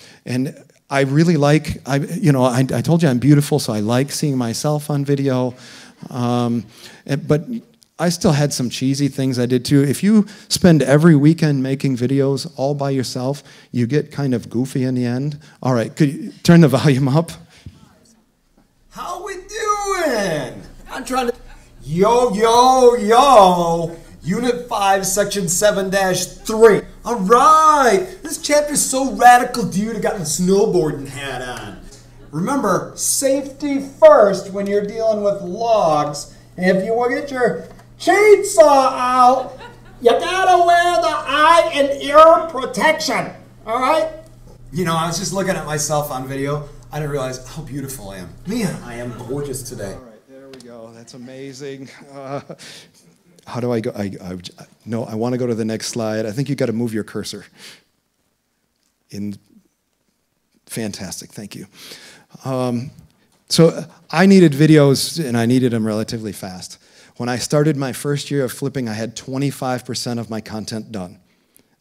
I really like, I told you I'm beautiful, so I like seeing myself on video. But I still had some cheesy things I did too. If you spend every weekend making videos all by yourself, you get kind of goofy in the end. All right, could you turn the volume up? How we doing? I'm trying to... Yo. Unit 5, Section 7-3. All right. This chapter's so radical, dude. I got my snowboarding hat on. Remember, safety first when you're dealing with logs. And if you want to get your chainsaw out, You gotta wear the eye and ear protection, all right? You know, I was just looking at myself on video. I didn't realize how beautiful I am. Man, I am gorgeous today. All right, there we go. That's amazing. How do I go? No, I want to go to the next slide. I think you got to move your cursor. Fantastic, thank you. So I needed videos, and I needed them relatively fast. When I started my first year of flipping, I had 25% of my content done.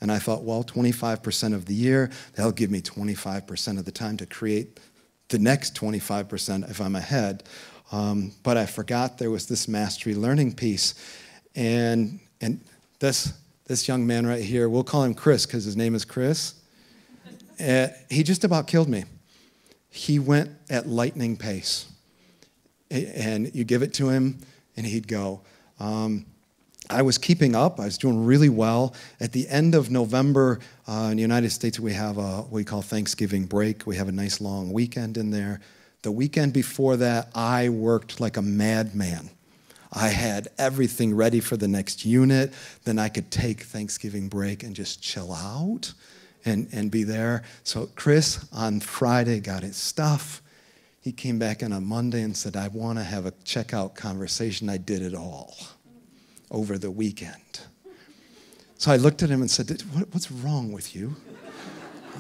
And I thought, well, 25% of the year, that'll give me 25% of the time to create the next 25% if I'm ahead. But I forgot there was this mastery learning piece. And this young man right here, we'll call him Chris because his name is Chris. He just about killed me. He went at lightning pace. And you give it to him, and he'd go. I was keeping up. I was doing really well. At the end of November, in the United States, we have what we call Thanksgiving break. We have a nice long weekend in there. The weekend before that, I worked like a madman. I had everything ready for the next unit. Then I could take Thanksgiving break and just chill out and be there. So Chris, on Friday, got his stuff. He came back on a Monday and said, I want to have a checkout conversation. I did it all over the weekend. So I looked at him and said, what's wrong with you?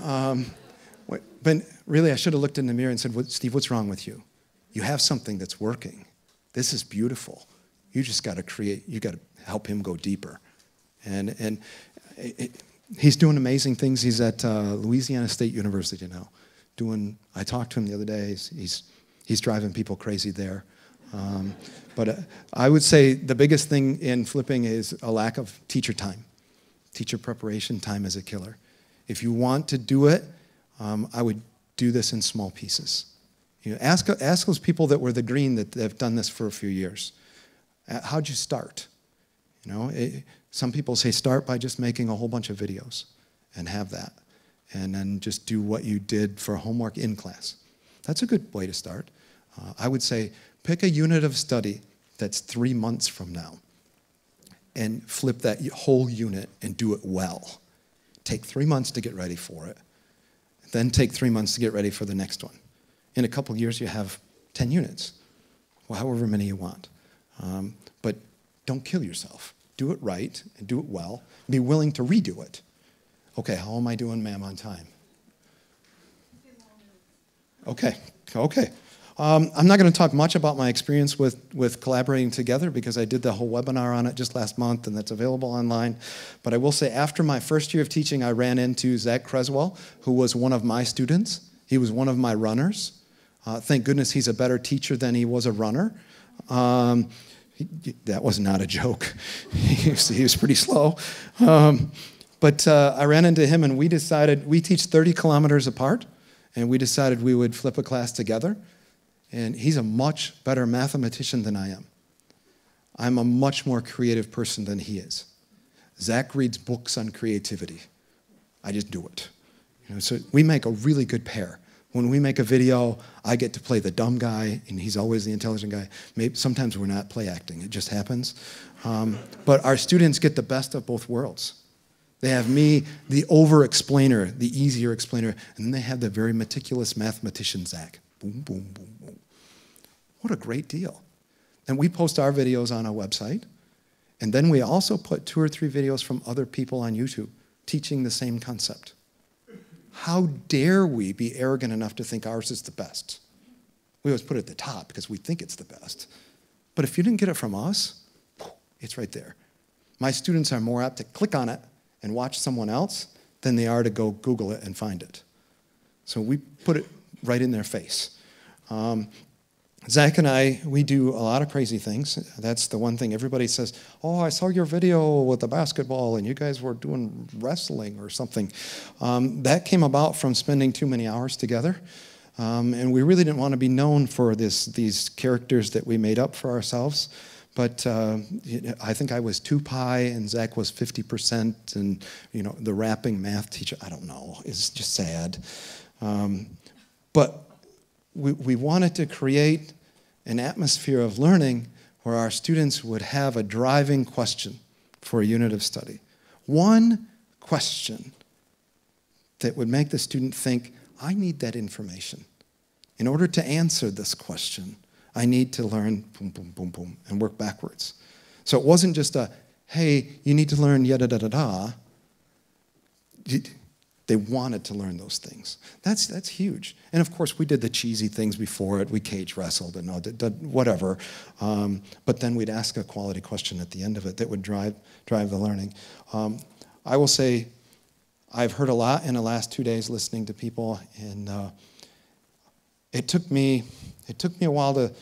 But really, I should have looked in the mirror and said, Steve, what's wrong with you? You have something that's working. This is beautiful. You just got to create, you got to help him go deeper. And he's doing amazing things. He's at Louisiana State University now. I talked to him the other day. He's driving people crazy there. But I would say the biggest thing in flipping is a lack of teacher time. Teacher preparation time is a killer. If you want to do it, I would do this in small pieces. You know, ask those people that were the green that have done this for a few years. How'd you start? You know, some people say start by just making a whole bunch of videos and have that. And then just do what you did for homework in class. That's a good way to start. I would say pick a unit of study that's 3 months from now and flip that whole unit and do it well. Take 3 months to get ready for it. Then take 3 months to get ready for the next one. In a couple of years, you have 10 units, well, however many you want. But don't kill yourself. Do it right and do it well. Be willing to redo it. Okay, how am I doing, ma'am, on time? Okay. I'm not going to talk much about my experience with collaborating together because I did the whole webinar on it just last month, and that's available online. But I will say after my first year of teaching, I ran into Zach Creswell, who was one of my students. He was one of my runners. Thank goodness he's a better teacher than he was a runner. That was not a joke. He was pretty slow. But I ran into him, and we decided, we teach 30 kilometers apart, and we decided we would flip a class together. And he's a much better mathematician than I am. I'm a much more creative person than he is. Zach reads books on creativity. I just do it. You know, so we make a really good pair. When we make a video, I get to play the dumb guy, and he's always the intelligent guy. Maybe sometimes we're not play acting. It just happens. But our students get the best of both worlds. They have me, the over-explainer, the easier explainer, and then they have the very meticulous mathematician, Zach. Boom, boom, boom, boom. What a great deal. And we post our videos on our website, and then we also put 2 or 3 videos from other people on YouTube teaching the same concept. How dare we be arrogant enough to think ours is the best? We always put it at the top because we think it's the best. But if you didn't get it from us, it's right there. My students are more apt to click on it and watch someone else than they are to go Google it and find it. So we put it right in their face. Zach and I, we do a lot of crazy things. That's the one thing everybody says, oh, I saw your video with the basketball and you guys were doing wrestling or something. That came about from spending too many hours together. And we really didn't want to be known for these characters that we made up for ourselves. But I think I was 2 pi and Zach was 50%, and the rapping math teacher, I don't know, it's just sad. But we wanted to create an atmosphere of learning where our students would have a driving question for a unit of study. One question that would make the student think, I need that information. In order to answer this question, I need to learn boom, boom, boom, boom, and work backwards. So it wasn't just a, hey, you need to learn yada-da-da-da. They wanted to learn those things. That's huge. And of course, we did the cheesy things before it. We cage wrestled and whatever. But then we'd ask a quality question at the end of it that would drive the learning. I will say, I've heard a lot in the last 2 days listening to people, and it took me a while to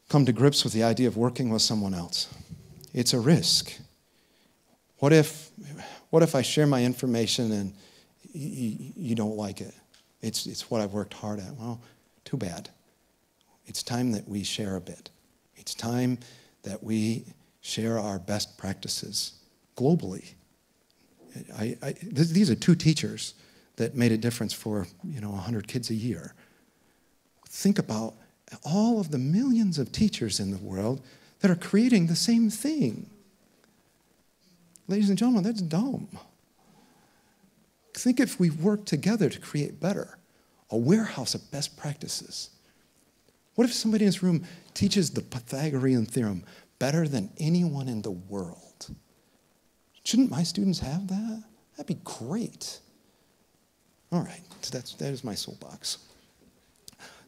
come to grips with the idea of working with someone else. It's a risk. What if I share my information and you don't like it? It's what I've worked hard at. Well, too bad. It's time that we share a bit. It's time that we share our best practices globally. These are 2 teachers that made a difference for 100 kids a year. Think about all of the millions of teachers in the world that are creating the same thing. Ladies and gentlemen, that's dumb. Think if we work together to create better, a warehouse of best practices. What if somebody in this room teaches the Pythagorean theorem better than anyone in the world? Shouldn't my students have that? That'd be great. All right, so that is my soapbox.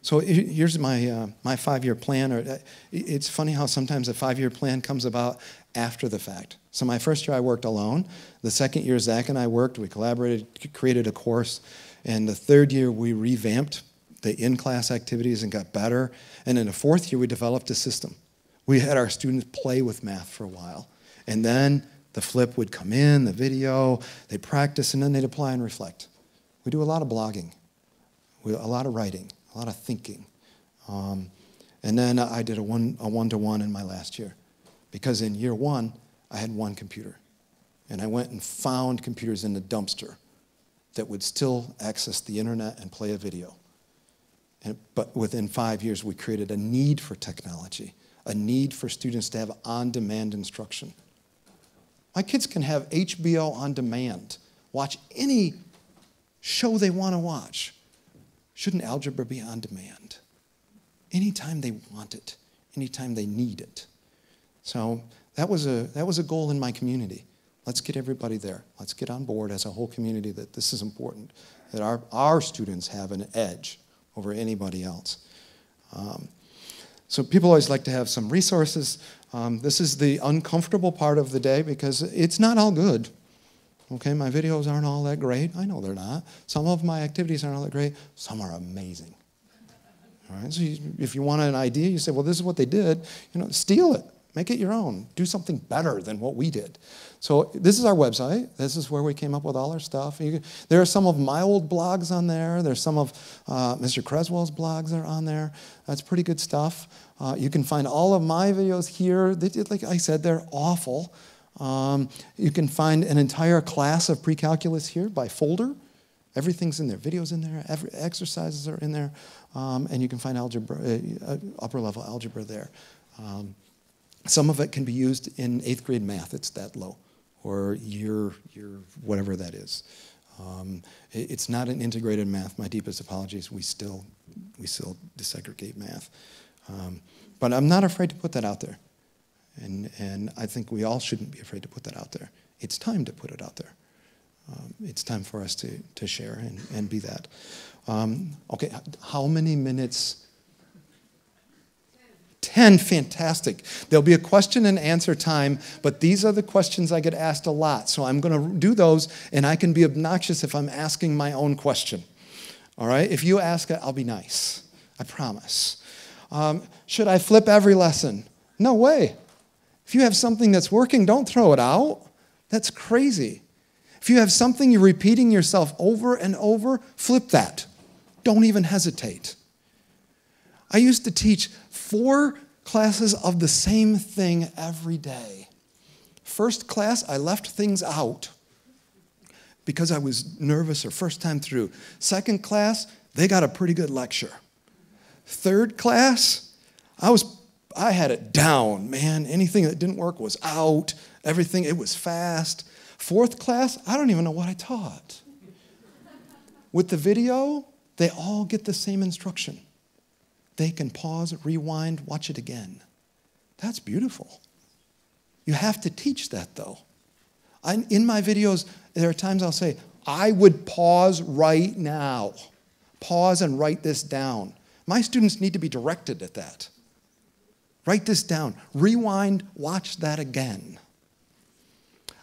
So here's my 5-year plan. It's funny how sometimes a 5-year plan comes about after the fact. So my first year I worked alone. The second year Zach and I worked. We collaborated, created a course. And the third year we revamped the in-class activities and got better. And in the fourth year we developed a system. We had our students play with math for a while. And then the flip would come in, the video, they'd practice, and then they'd apply and reflect. We do a lot of blogging, a lot of writing, a lot of thinking. And then I did a one-to-one in my last year. Because in year 1, I had 1 computer. And I went and found computers in the dumpster that would still access the internet and play a video. But within 5 years, we created a need for technology, a need for students to have on-demand instruction. My kids can have HBO on demand, watch any show they want to watch. Shouldn't algebra be on demand? Anytime they want it, anytime they need it. So that was a goal in my community. Let's get everybody there. Let's get on board as a whole community that this is important, that our students have an edge over anybody else. So people always like to have some resources. This is the uncomfortable part of the day because it's not all good. Okay, my videos aren't all that great. I know they're not. Some of my activities aren't all that great. Some are amazing. All right, so if you want an idea, you say, well, this is what they did. Steal it. Make it your own. Do something better than what we did. So this is our website. This is where we came up with all our stuff. There are some of my old blogs on there. There's some of Mr. Creswell's blogs are on there. That's pretty good stuff. You can find all of my videos here. Like I said, they're awful. You can find an entire class of pre-calculus here by folder. Everything's in there. Videos in there. Exercises are in there. And you can find algebra, upper-level algebra there. Some of it can be used in 8th grade math. It's that low, or year whatever that is. It's not an integrated math. My deepest apologies. We still desegregate math. But I'm not afraid to put that out there. And I think we all shouldn't be afraid to put that out there. It's time to put it out there. It's time for us to share and be that. Okay, how many minutes? 10, fantastic. There'll be a question and answer time, but these are the questions I get asked a lot. So I'm going to do those, and I can be obnoxious if I'm asking my own question. All right? If you ask it, I'll be nice. I promise. Should I flip every lesson? No way. If you have something that's working, don't throw it out. That's crazy. If you have something you're repeating yourself over and over, flip that. Don't even hesitate. I used to teach 4 classes of the same thing every day. First class, I left things out because I was nervous or first time through. Second class, they got a pretty good lecture. Third class, I had it down, man. Anything that didn't work was out. Everything, it was fast. Fourth class, I don't even know what I taught. With the video, they all get the same instruction. They can pause, rewind, watch it again. That's beautiful. You have to teach that, though. In my videos, there are times I'll say, I would pause right now. Pause and write this down. My students need to be directed at that. Write this down. Rewind, watch that again.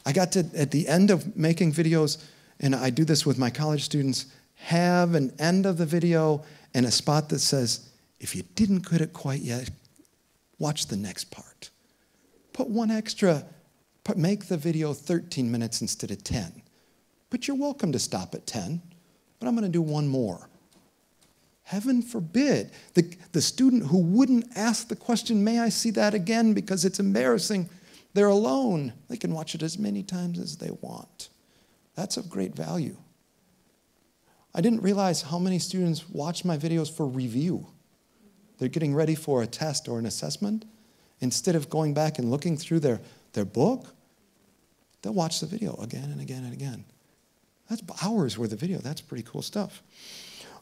I got to, at the end of making videos, and I do this with my college students, have an end of the video and a spot that says, if you didn't get it quite yet, watch the next part. Put one extra, make the video 13 minutes instead of 10. But you're welcome to stop at 10, but I'm going to do one more. Heaven forbid, the student who wouldn't ask the question, may I see that again, because it's embarrassing, they're alone. They can watch it as many times as they want. That's of great value. I didn't realize how many students watch my videos for review. They're getting ready for a test or an assessment. Instead of going back and looking through their book, they'll watch the video again and again and again. That's hours worth of video. That's pretty cool stuff.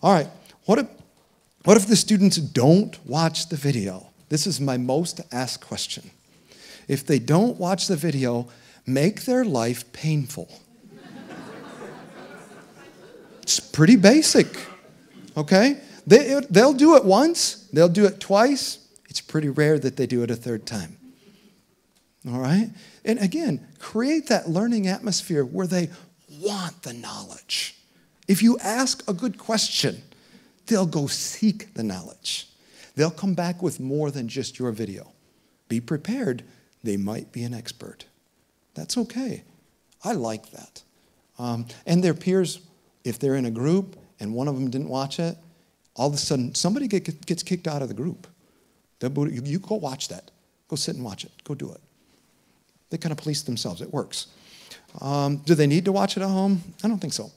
All right, what if the students don't watch the video? This is my most asked question. If they don't watch the video, make their life painful. It's pretty basic, okay? They'll do it once, they'll do it twice. It's pretty rare that they do it a third time. All right? And again, create that learning atmosphere where they want the knowledge. If you ask a good question, they'll go seek the knowledge. They'll come back with more than just your video. Be prepared. They might be an expert. That's okay. I like that. And their peers, if they're in a group and one of them didn't watch it, all of a sudden somebody gets kicked out of the group. You go watch that. Go sit and watch it. Go do it. They kind of police themselves. It works. Do they need to watch it at home? I don't think so.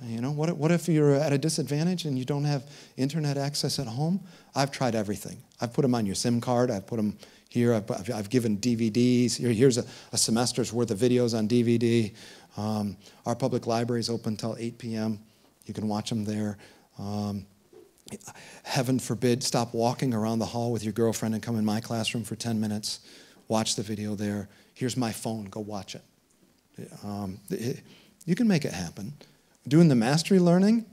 You know, what if you're at a disadvantage and you don't have internet access at home? I've tried everything. I've put them on your SIM card. I've put them here. I've given DVDs. Here's a semester's worth of videos on DVD. Our public library is open until 8 p.m. You can watch them there. Heaven forbid, stop walking around the hall with your girlfriend and come in my classroom for 10 minutes. Watch the video there. Here's my phone. Go watch it. You can make it happen. Doing the mastery learning,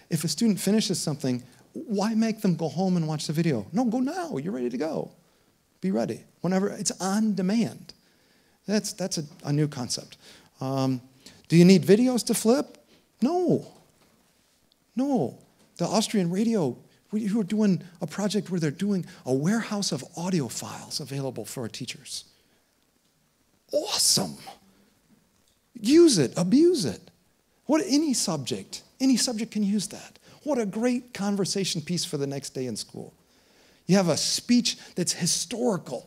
if a student finishes something, why make them go home and watch the video? No, go now. You're ready to go. Be ready. Whenever it's on demand. That's a new concept. Do you need videos to flip? No. No. The Austrian radio, who are doing a project where they're doing a warehouse of audio files available for our teachers. Awesome. Use it. Abuse it. Any subject can use that. What a great conversation piece for the next day in school. You have a speech that's historical.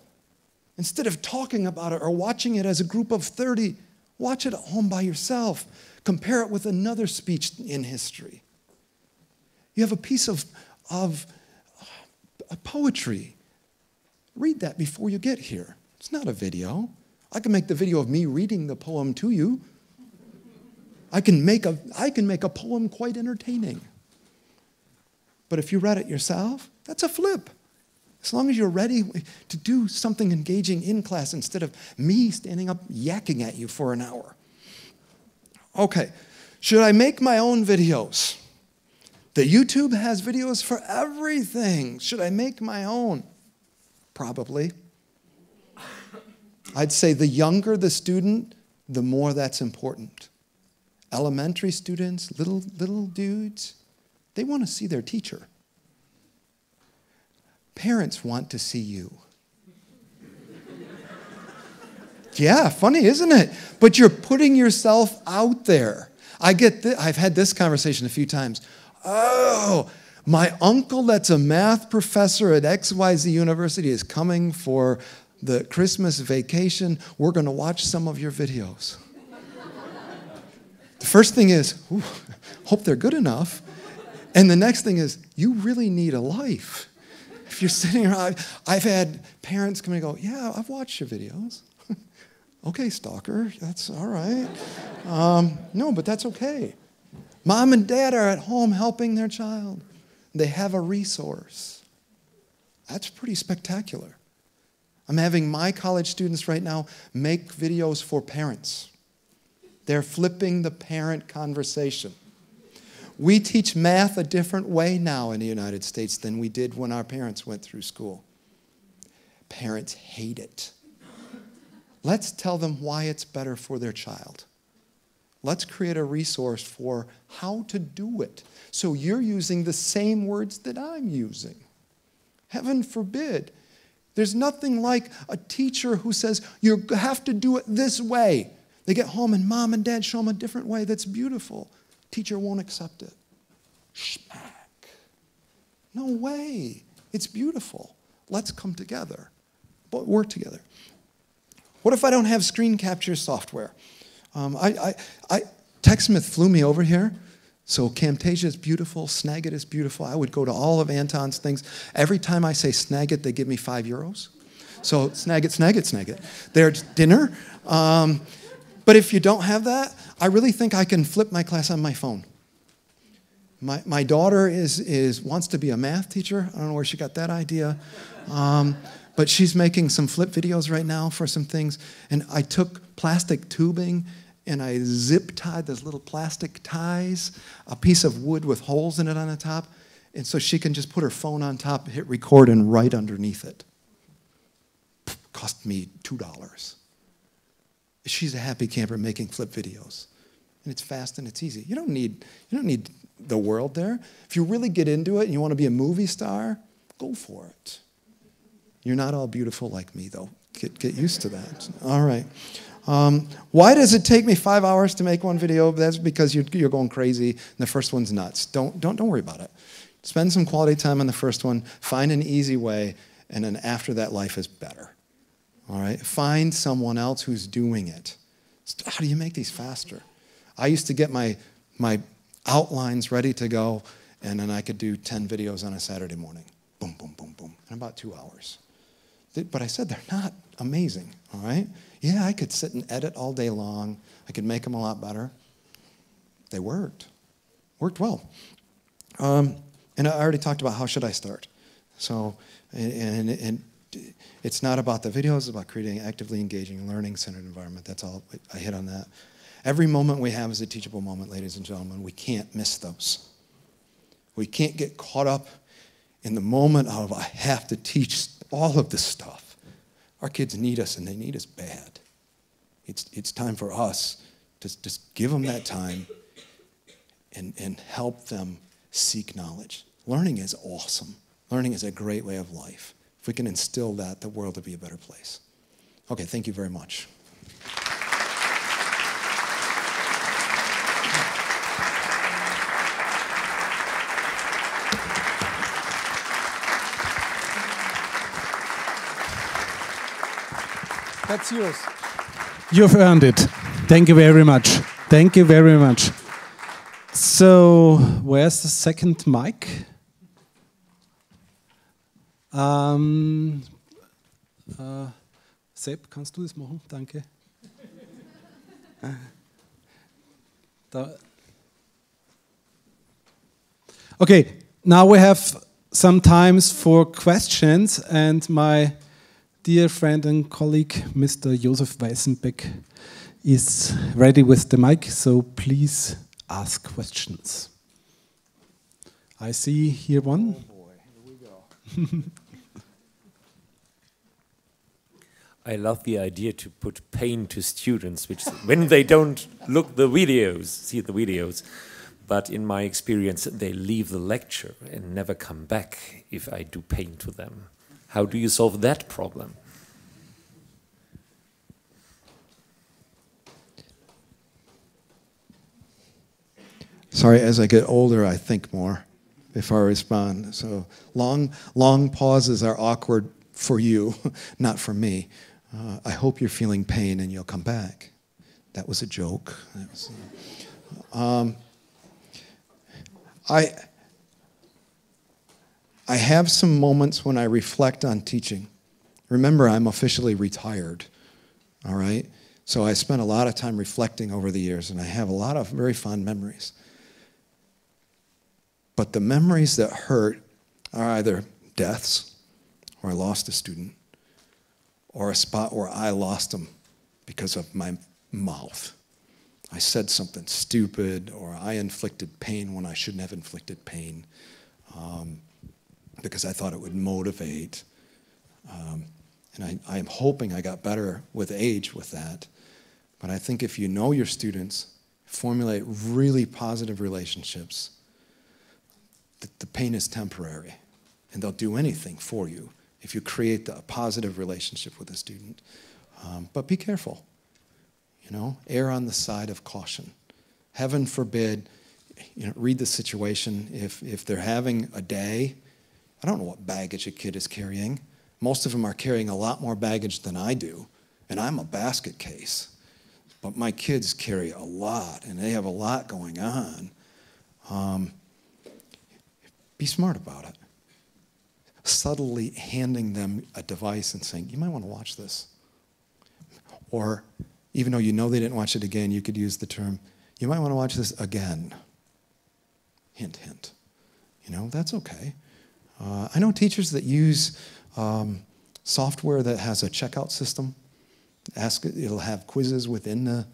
Instead of talking about it or watching it as a group of 30, watch it at home by yourself. Compare it with another speech in history. You have a piece of poetry. Read that before you get here. It's not a video. I can make the video of me reading the poem to you. I can make a poem quite entertaining. But if you read it yourself, that's a flip. As long as you're ready to do something engaging in class instead of me standing up yakking at you for an hour. Okay, should I make my own videos? The YouTube has videos for everything. Should I make my own? Probably. I'd say the younger the student, the more that's important. Elementary students, little dudes, they want to see their teacher. Parents want to see you. Yeah, funny, isn't it? But you're putting yourself out there. I've had this conversation a few times. Oh, my uncle that's a math professor at XYZ University is coming for the Christmas vacation. We're going to watch some of your videos. The first thing is, hope they're good enough. And the next thing is, you really need a life. If you're sitting around, I've had parents come and go, yeah, I've watched your videos. Okay, stalker, that's all right. No, but that's okay. Mom and dad are at home helping their child. They have a resource. That's pretty spectacular. I'm having my college students right now make videos for parents. They're flipping the parent conversation. We teach math a different way now in the United States than we did when our parents went through school. Parents hate it. Let's tell them why it's better for their child. Let's create a resource for how to do it. So you're using the same words that I'm using. Heaven forbid. There's nothing like a teacher who says, you have to do it this way. They get home and mom and dad show them a different way that's beautiful. Teacher won't accept it. Schmack. No way. It's beautiful. Let's come together. But work together. What if I don't have screen capture software? TechSmith flew me over here. So Camtasia is beautiful, Snagit is beautiful. I would go to all of Anton's things. Every time I say Snagit, they give me €5. So Snagit. There's dinner. But if you don't have that, I really think I can flip my class on my phone. My daughter wants to be a math teacher. I don't know where she got that idea. But she's making some flip videos right now for some things. And I took plastic tubing and I zip-tied those little plastic ties, a piece of wood with holes in it on the top, and so she can just put her phone on top, hit record, and write underneath it. Cost me $2. She's a happy camper making flip videos. And it's fast and it's easy. You don't need the world there. If you really get into it and you want to be a movie star, go for it. You're not all beautiful like me, though. Get used to that. All right. Why does it take me 5 hours to make one video? That's because you're going crazy, and the first one's nuts. Don't worry about it. Spend some quality time on the first one. Find an easy way, and then after that, life is better. All right? Find someone else who's doing it. How do you make these faster? I used to get my outlines ready to go, and then I could do 10 videos on a Saturday morning. Boom, boom, boom, boom, in about 2 hours. But I said they're not amazing, all right? Yeah, I could sit and edit all day long. I could make them a lot better. They worked well. And I already talked about how should I start. So, and it's not about the videos, it's about creating an actively engaging, learning-centered environment. That's all I hit on that. Every moment we have is a teachable moment, ladies and gentlemen. We can't miss those. We can't get caught up in the moment of I have to teach all of this stuff. Our kids need us, and they need us bad. It's time for us to just give them that time and help them seek knowledge. Learning is awesome. Learning is a great way of life. If we can instill that, the world will be a better place. Okay, thank you very much. That's yours. You've earned it. Thank you very much. Thank you very much. So, where's the second mic? Sepp, kannst du das machen? Danke. Okay, now we have some times for questions, and my dear friend and colleague, Mr. Josef Weißenbeck, is ready with the mic, so please ask questions. I see here one. Oh boy, here we go. I love the idea to put pain to students, which when they don't see the videos, but in my experience, they leave the lecture and never come back if I do pain to them. How do you solve that problem? Sorry, as I get older, I think more before I respond. So long pauses are awkward for you, not for me. I hope you're feeling pain and you'll come back. That was a joke. I have some moments when I reflect on teaching. Remember, I'm officially retired, all right? So I spent a lot of time reflecting over the years, and I have a lot of very fond memories. But the memories that hurt are either deaths, where I lost a student, or a spot where I lost them because of my mouth. I said something stupid, or I inflicted pain when I shouldn't have inflicted pain, because I thought it would motivate. And I'm hoping I got better with age with that. But I think if you know your students, formulate really positive relationships, the pain is temporary, and they'll do anything for you if you create a positive relationship with a student. But be careful, err on the side of caution. Heaven forbid, read the situation. If they're having a day, I don't know what baggage a kid is carrying. Most of them are carrying a lot more baggage than I do, and I'm a basket case. But my kids carry a lot, and they have a lot going on. Be smart about it. Subtly handing them a device and saying, you might want to watch this. Or even though you know they didn't watch it again, you could use the term, you might want to watch this again. Hint, hint. That's okay. I know teachers that use software that has a checkout system. It'll have quizzes within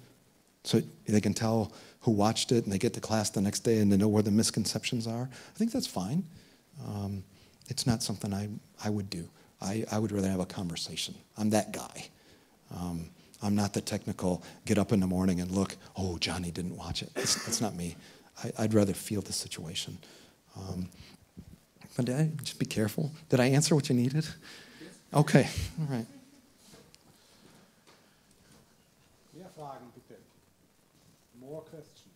so they can tell who watched it, and they get to class the next day and they know where the misconceptions are. I think that's fine. It's not something I would do. I would rather have a conversation. I'm that guy. I'm not the technical, get up in the morning and look, oh, Johnny didn't watch it. That's not me. I'd rather feel the situation. But just be careful. Did I answer what you needed? Okay, all right. Mehr Fragen, bitte. More questions.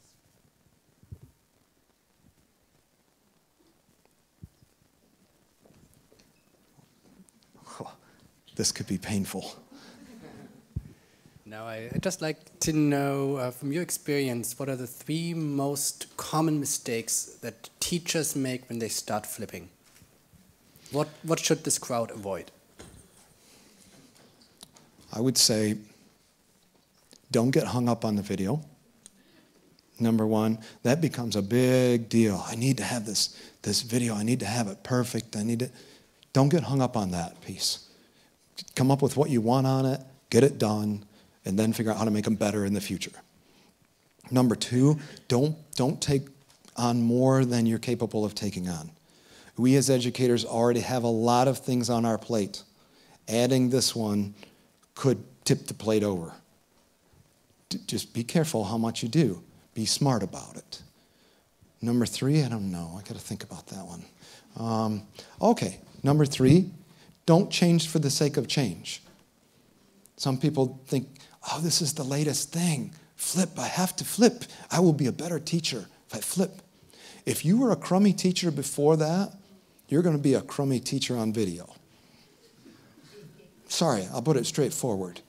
Oh, this could be painful. Now, I'd just like to know, from your experience, what are the 3 most common mistakes that teachers make when they start flipping? What should this crowd avoid? I would say, don't get hung up on the video. Number 1, that becomes a big deal. I need to have this video. I need to have it perfect. Don't get hung up on that piece. Come up with what you want on it, get it done, and then figure out how to make them better in the future. Number 2, don't take on more than you're capable of taking on. We as educators already have a lot of things on our plate. Adding this one could tip the plate over. Just be careful how much you do. Be smart about it. Number 3, I don't know. I got to think about that one. Okay, number 3, don't change for the sake of change. Some people think, oh, this is the latest thing. Flip, I have to flip. I will be a better teacher if I flip. If you were a crummy teacher before that, you're going to be a crummy teacher on video. Sorry, I'll put it straightforward.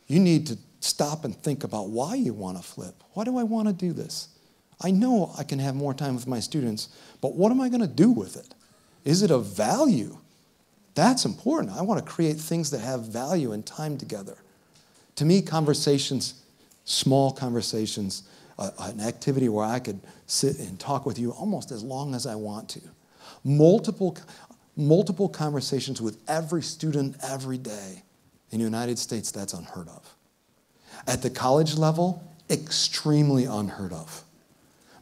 You need to stop and think about why you want to flip. Why do I want to do this? I know I can have more time with my students, but what am I going to do with it? Is it of value? That's important. I want to create things that have value and time together. To me, conversations, small conversations, an activity where I could sit and talk with you almost as long as I want to. Multiple conversations with every student every day. In the United States, that's unheard of. At the college level, extremely unheard of.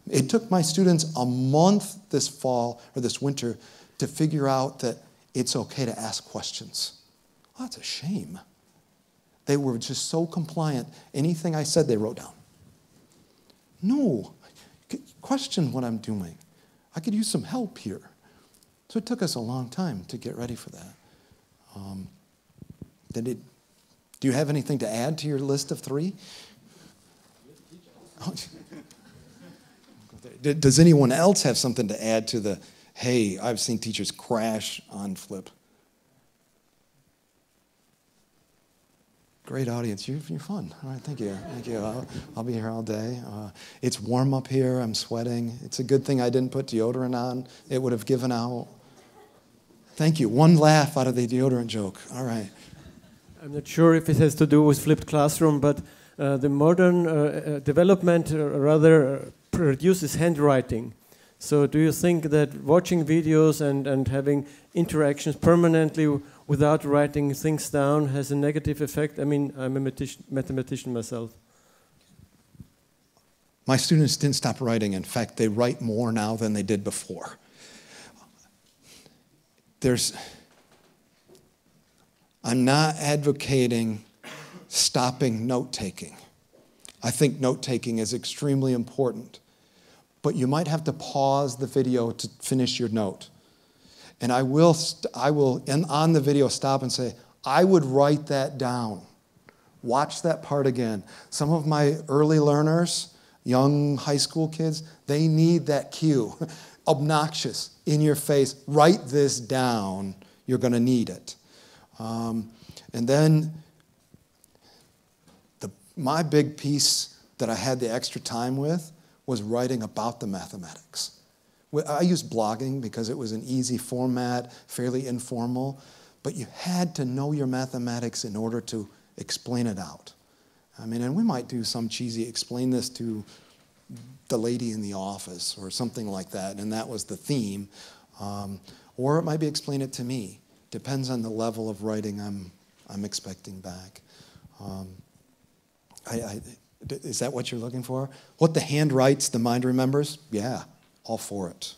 It took my students a month this fall or this winter to figure out that it's okay to ask questions. Oh, that's a shame. They were just so compliant. Anything I said, they wrote down. No, question what I'm doing. I could use some help here. So it took us a long time to get ready for that. Do you have anything to add to your list of 3? Does anyone else have something to add to the, hey, I've seen teachers crash on flip? Great audience. You're fun. All right, thank you. Thank you. I'll be here all day. It's warm up here. I'm sweating. It's a good thing I didn't put deodorant on. It would have given out. Thank you. One laugh out of the deodorant joke. All right. I'm not sure if it has to do with flipped classroom, but the modern development rather produces handwriting. So do you think that watching videos and having interactions permanently without writing things down has a negative effect? I mean, I'm a mathematician myself. My students didn't stop writing. In fact, they write more now than they did before. I'm not advocating stopping note-taking. I think note-taking is extremely important. But you might have to pause the video to finish your note. And I will on the video, stop and say, I would write that down. Watch that part again. Some of my early learners, young high school kids, they need that cue. Obnoxious, in your face, write this down. You're going to need it. And then my big piece that I had the extra time with was writing about the mathematics. I used blogging because it was an easy format, fairly informal, but you had to know your mathematics in order to explain it out. I mean, and we might do some cheesy, explain this to the lady in the office or something like that, and that was the theme. Or it might be explain it to me. Depends on the level of writing I'm expecting back. Is that what you're looking for? What the hand writes, the mind remembers? Yeah, all for it.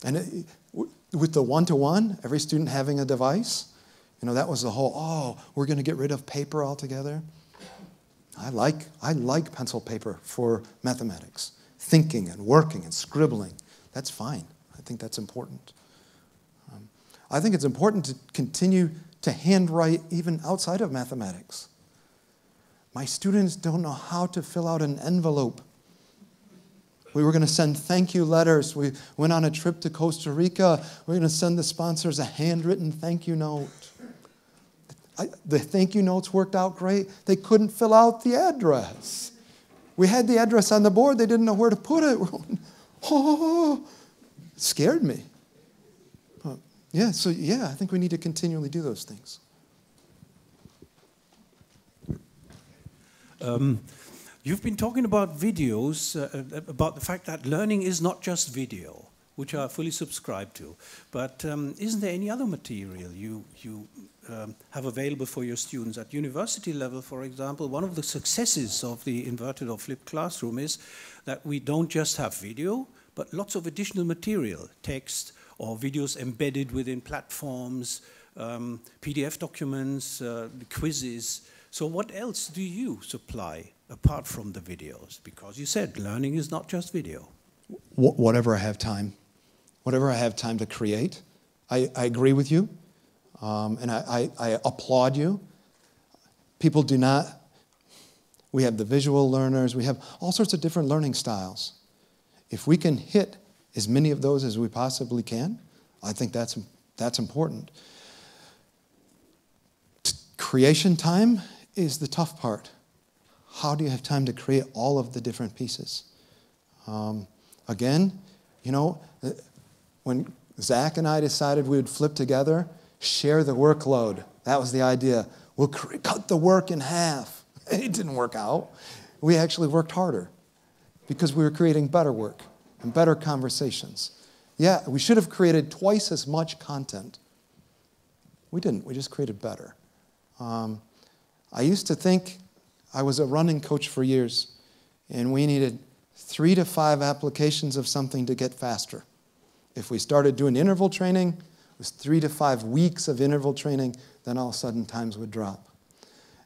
And with the one-to-one, every student having a device, you know, that was the whole, we're going to get rid of paper altogether. I like pencil paper for mathematics. Thinking and working and scribbling, that's fine. I think that's important. I think it's important to continue to handwrite even outside of mathematics. My students don't know how to fill out an envelope. We were going to send thank you letters. We went on a trip to Costa Rica. We're going to send the sponsors a handwritten thank you note. The thank you notes worked out great. They couldn't fill out the address. We had the address on the board. They didn't know where to put it. It scared me. I think we need to continually do those things. You've been talking about videos, about the fact that learning is not just video, which I fully subscribe to. But isn't there any other material you have available for your students at university level? For example, one of the successes of the inverted or flipped classroom is that we don't just have video, but lots of additional material, text or videos embedded within platforms, PDF documents, quizzes. So what else do you supply apart from the videos? Because you said learning is not just video. Whatever I have time. Whatever I have time to create. I agree with you, and I applaud you. People do not, we have the visual learners, we have all sorts of different learning styles. If we can hit as many of those as we possibly can, I think that's important. Creation time is the tough part. How do you have time to create all of the different pieces? Again, you know, when Zach and I decided we would flip together, share the workload. That was the idea. We'll cut the work in half. It didn't work out. We actually worked harder because we were creating better work and better conversations. Yeah, we should have created twice as much content. We didn't. We just created better. I used to think, I was a running coach for years, and we needed 3 to 5 applications of something to get faster. If we started doing interval training, it was 3 to 5 weeks of interval training, then all of a sudden times would drop.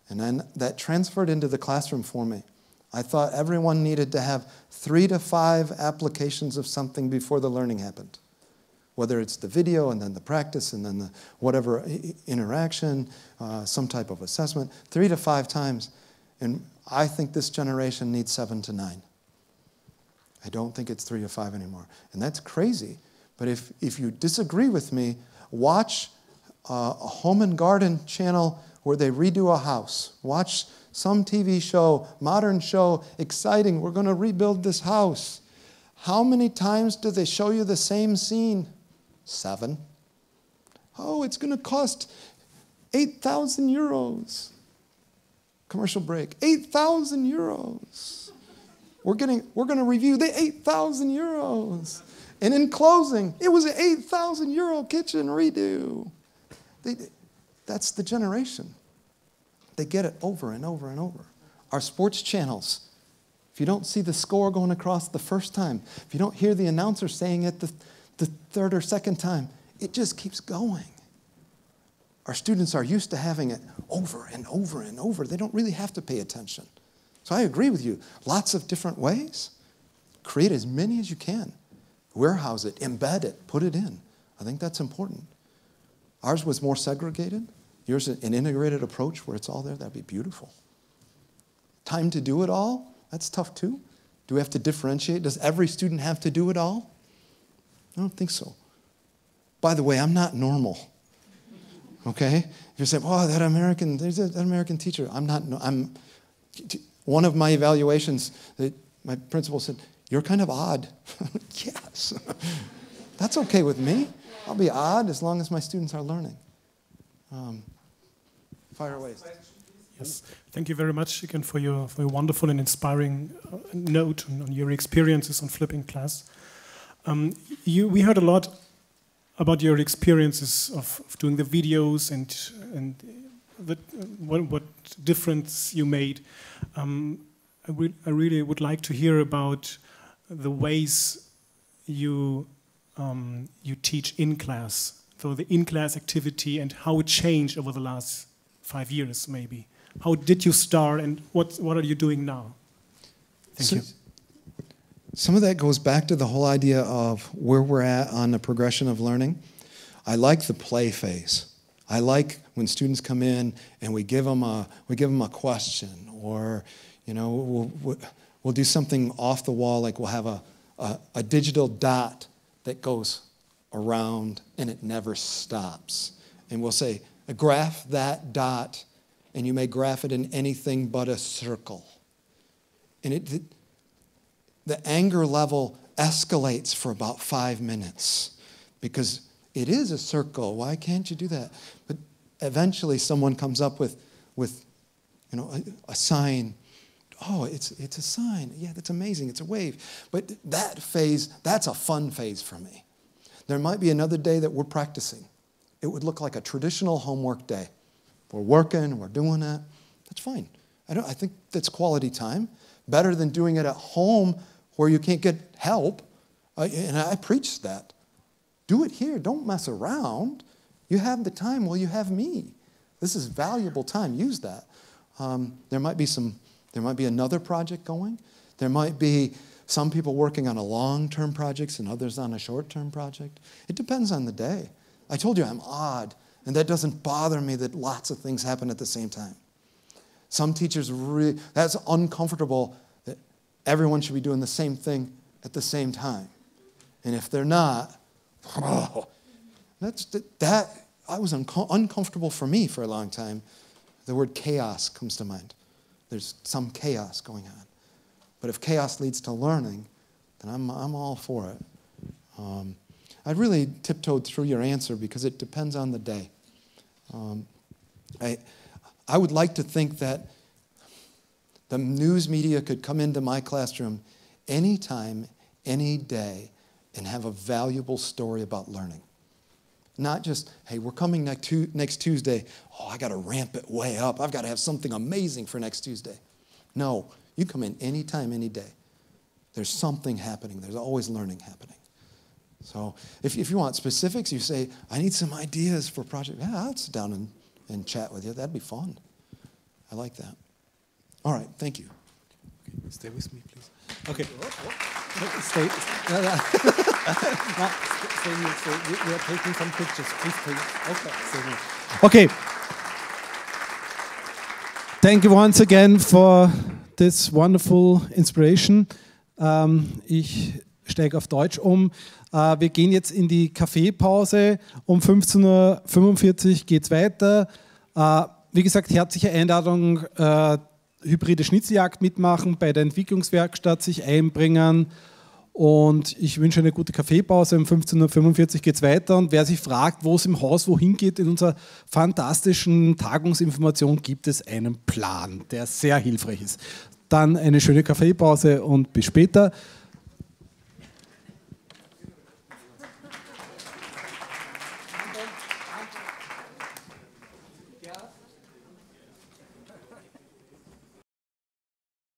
And then that transferred into the classroom for me. I thought everyone needed to have 3 to 5 applications of something before the learning happened. Whether it's the video and then the practice and then the whatever interaction, some type of assessment, 3 to 5 times. And I think this generation needs 7 to 9. I don't think it's 3 to 5 anymore. And that's crazy. But if you disagree with me, watch a home and garden channel where they redo a house. Watch some TV show, modern show, exciting, we're going to rebuild this house. How many times do they show you the same scene? 7. Oh, it's going to cost 8,000 euros. Commercial break. 8,000 euros. We're going to review the 8,000 euros. And in closing, it was an 8,000 euro kitchen redo. That's the generation. They get it over and over and over. Our sports channels, if you don't see the score going across the first time, if you don't hear the announcer saying it the third or second time, it just keeps going. Our students are used to having it over and over and over. They don't really have to pay attention. So I agree with you. Lots of different ways. Create as many as you can. Warehouse it, embed it, put it in. I think that's important. Ours was more segregated. Yours an integrated approach where it's all there. That'd be beautiful. Time to do it all? That's tough too. Do we have to differentiate? Does every student have to do it all? I don't think so. By the way, I'm not normal. Okay? If you say, oh, there's that American teacher. One of my evaluations, my principal said, you're kind of odd. Yes. That's okay with me. I'll be odd as long as my students are learning. Fire away. Yes, thank you very much again for your wonderful and inspiring note on your experiences on flipping class. We heard a lot about your experiences of doing the videos and what difference you made. I really would like to hear about the ways you teach in class, so the in-class activity and how it changed over the last 5 years, maybe. How did you start, and what are you doing now? Thank you. Some of that goes back to the whole idea of where we're at on the progression of learning. I like the play phase. I like when students come in and we give them a question, or we'll do something off the wall, like we'll have a digital dot that goes around and it never stops. And we'll say, graph that dot, and you may graph it in anything but a circle. And the anger level escalates for about 5 minutes because it is a circle. Why can't you do that? But eventually someone comes up with a sign. Oh, it's a sign. Yeah, that's amazing. It's a wave. But that phase, that's a fun phase for me. There might be another day that we're practicing. It would look like a traditional homework day. We're working, we're doing that. That's fine. I think that's quality time. Better than doing it at home where you can't get help. And I preach that. Do it here. Don't mess around. You have the time while you have me. This is valuable time. Use that. There might be another project going. There might be some people working on a long-term projects and others on a short-term project. It depends on the day. I told you I'm odd, and that doesn't bother me that lots of things happen at the same time. Some teachers that's uncomfortable that everyone should be doing the same thing at the same time. And if they're not, that was uncomfortable for me for a long time. The word chaos comes to mind. There's some chaos going on. But if chaos leads to learning, then I'm all for it. I really tiptoed through your answer because it depends on the day. I would like to think that the news media could come into my classroom anytime, any day, and have a valuable story about learning. Not just, hey, we're coming next Tuesday. Oh, I got to ramp it way up. I've got to have something amazing for next Tuesday. No, you come in anytime, any day. There's something happening. There's always learning happening. So if you want specifics, you say, I need some ideas for project. Yeah, I'll sit down and chat with you. That'd be fun. I like that. All right, thank you. Okay, stay with me, please. Okay. Stay. We are taking some pictures. Please. Okay. Thank you once again for this wonderful inspiration. Ich steige auf Deutsch um. Wir gehen jetzt in die Kaffeepause. Um 15:45 Uhr geht es weiter. Wie gesagt, herzliche Einladung, hybride Schnitzeljagd mitmachen, bei der Entwicklungswerkstatt sich einbringen Und ich wünsche eine gute Kaffeepause. Um 15:45 Uhr geht es weiter. Und wer sich fragt, wo es im Haus wohin geht, in unserer fantastischen Tagungsinformation gibt es einen Plan, der sehr hilfreich ist. Dann eine schöne Kaffeepause und bis später.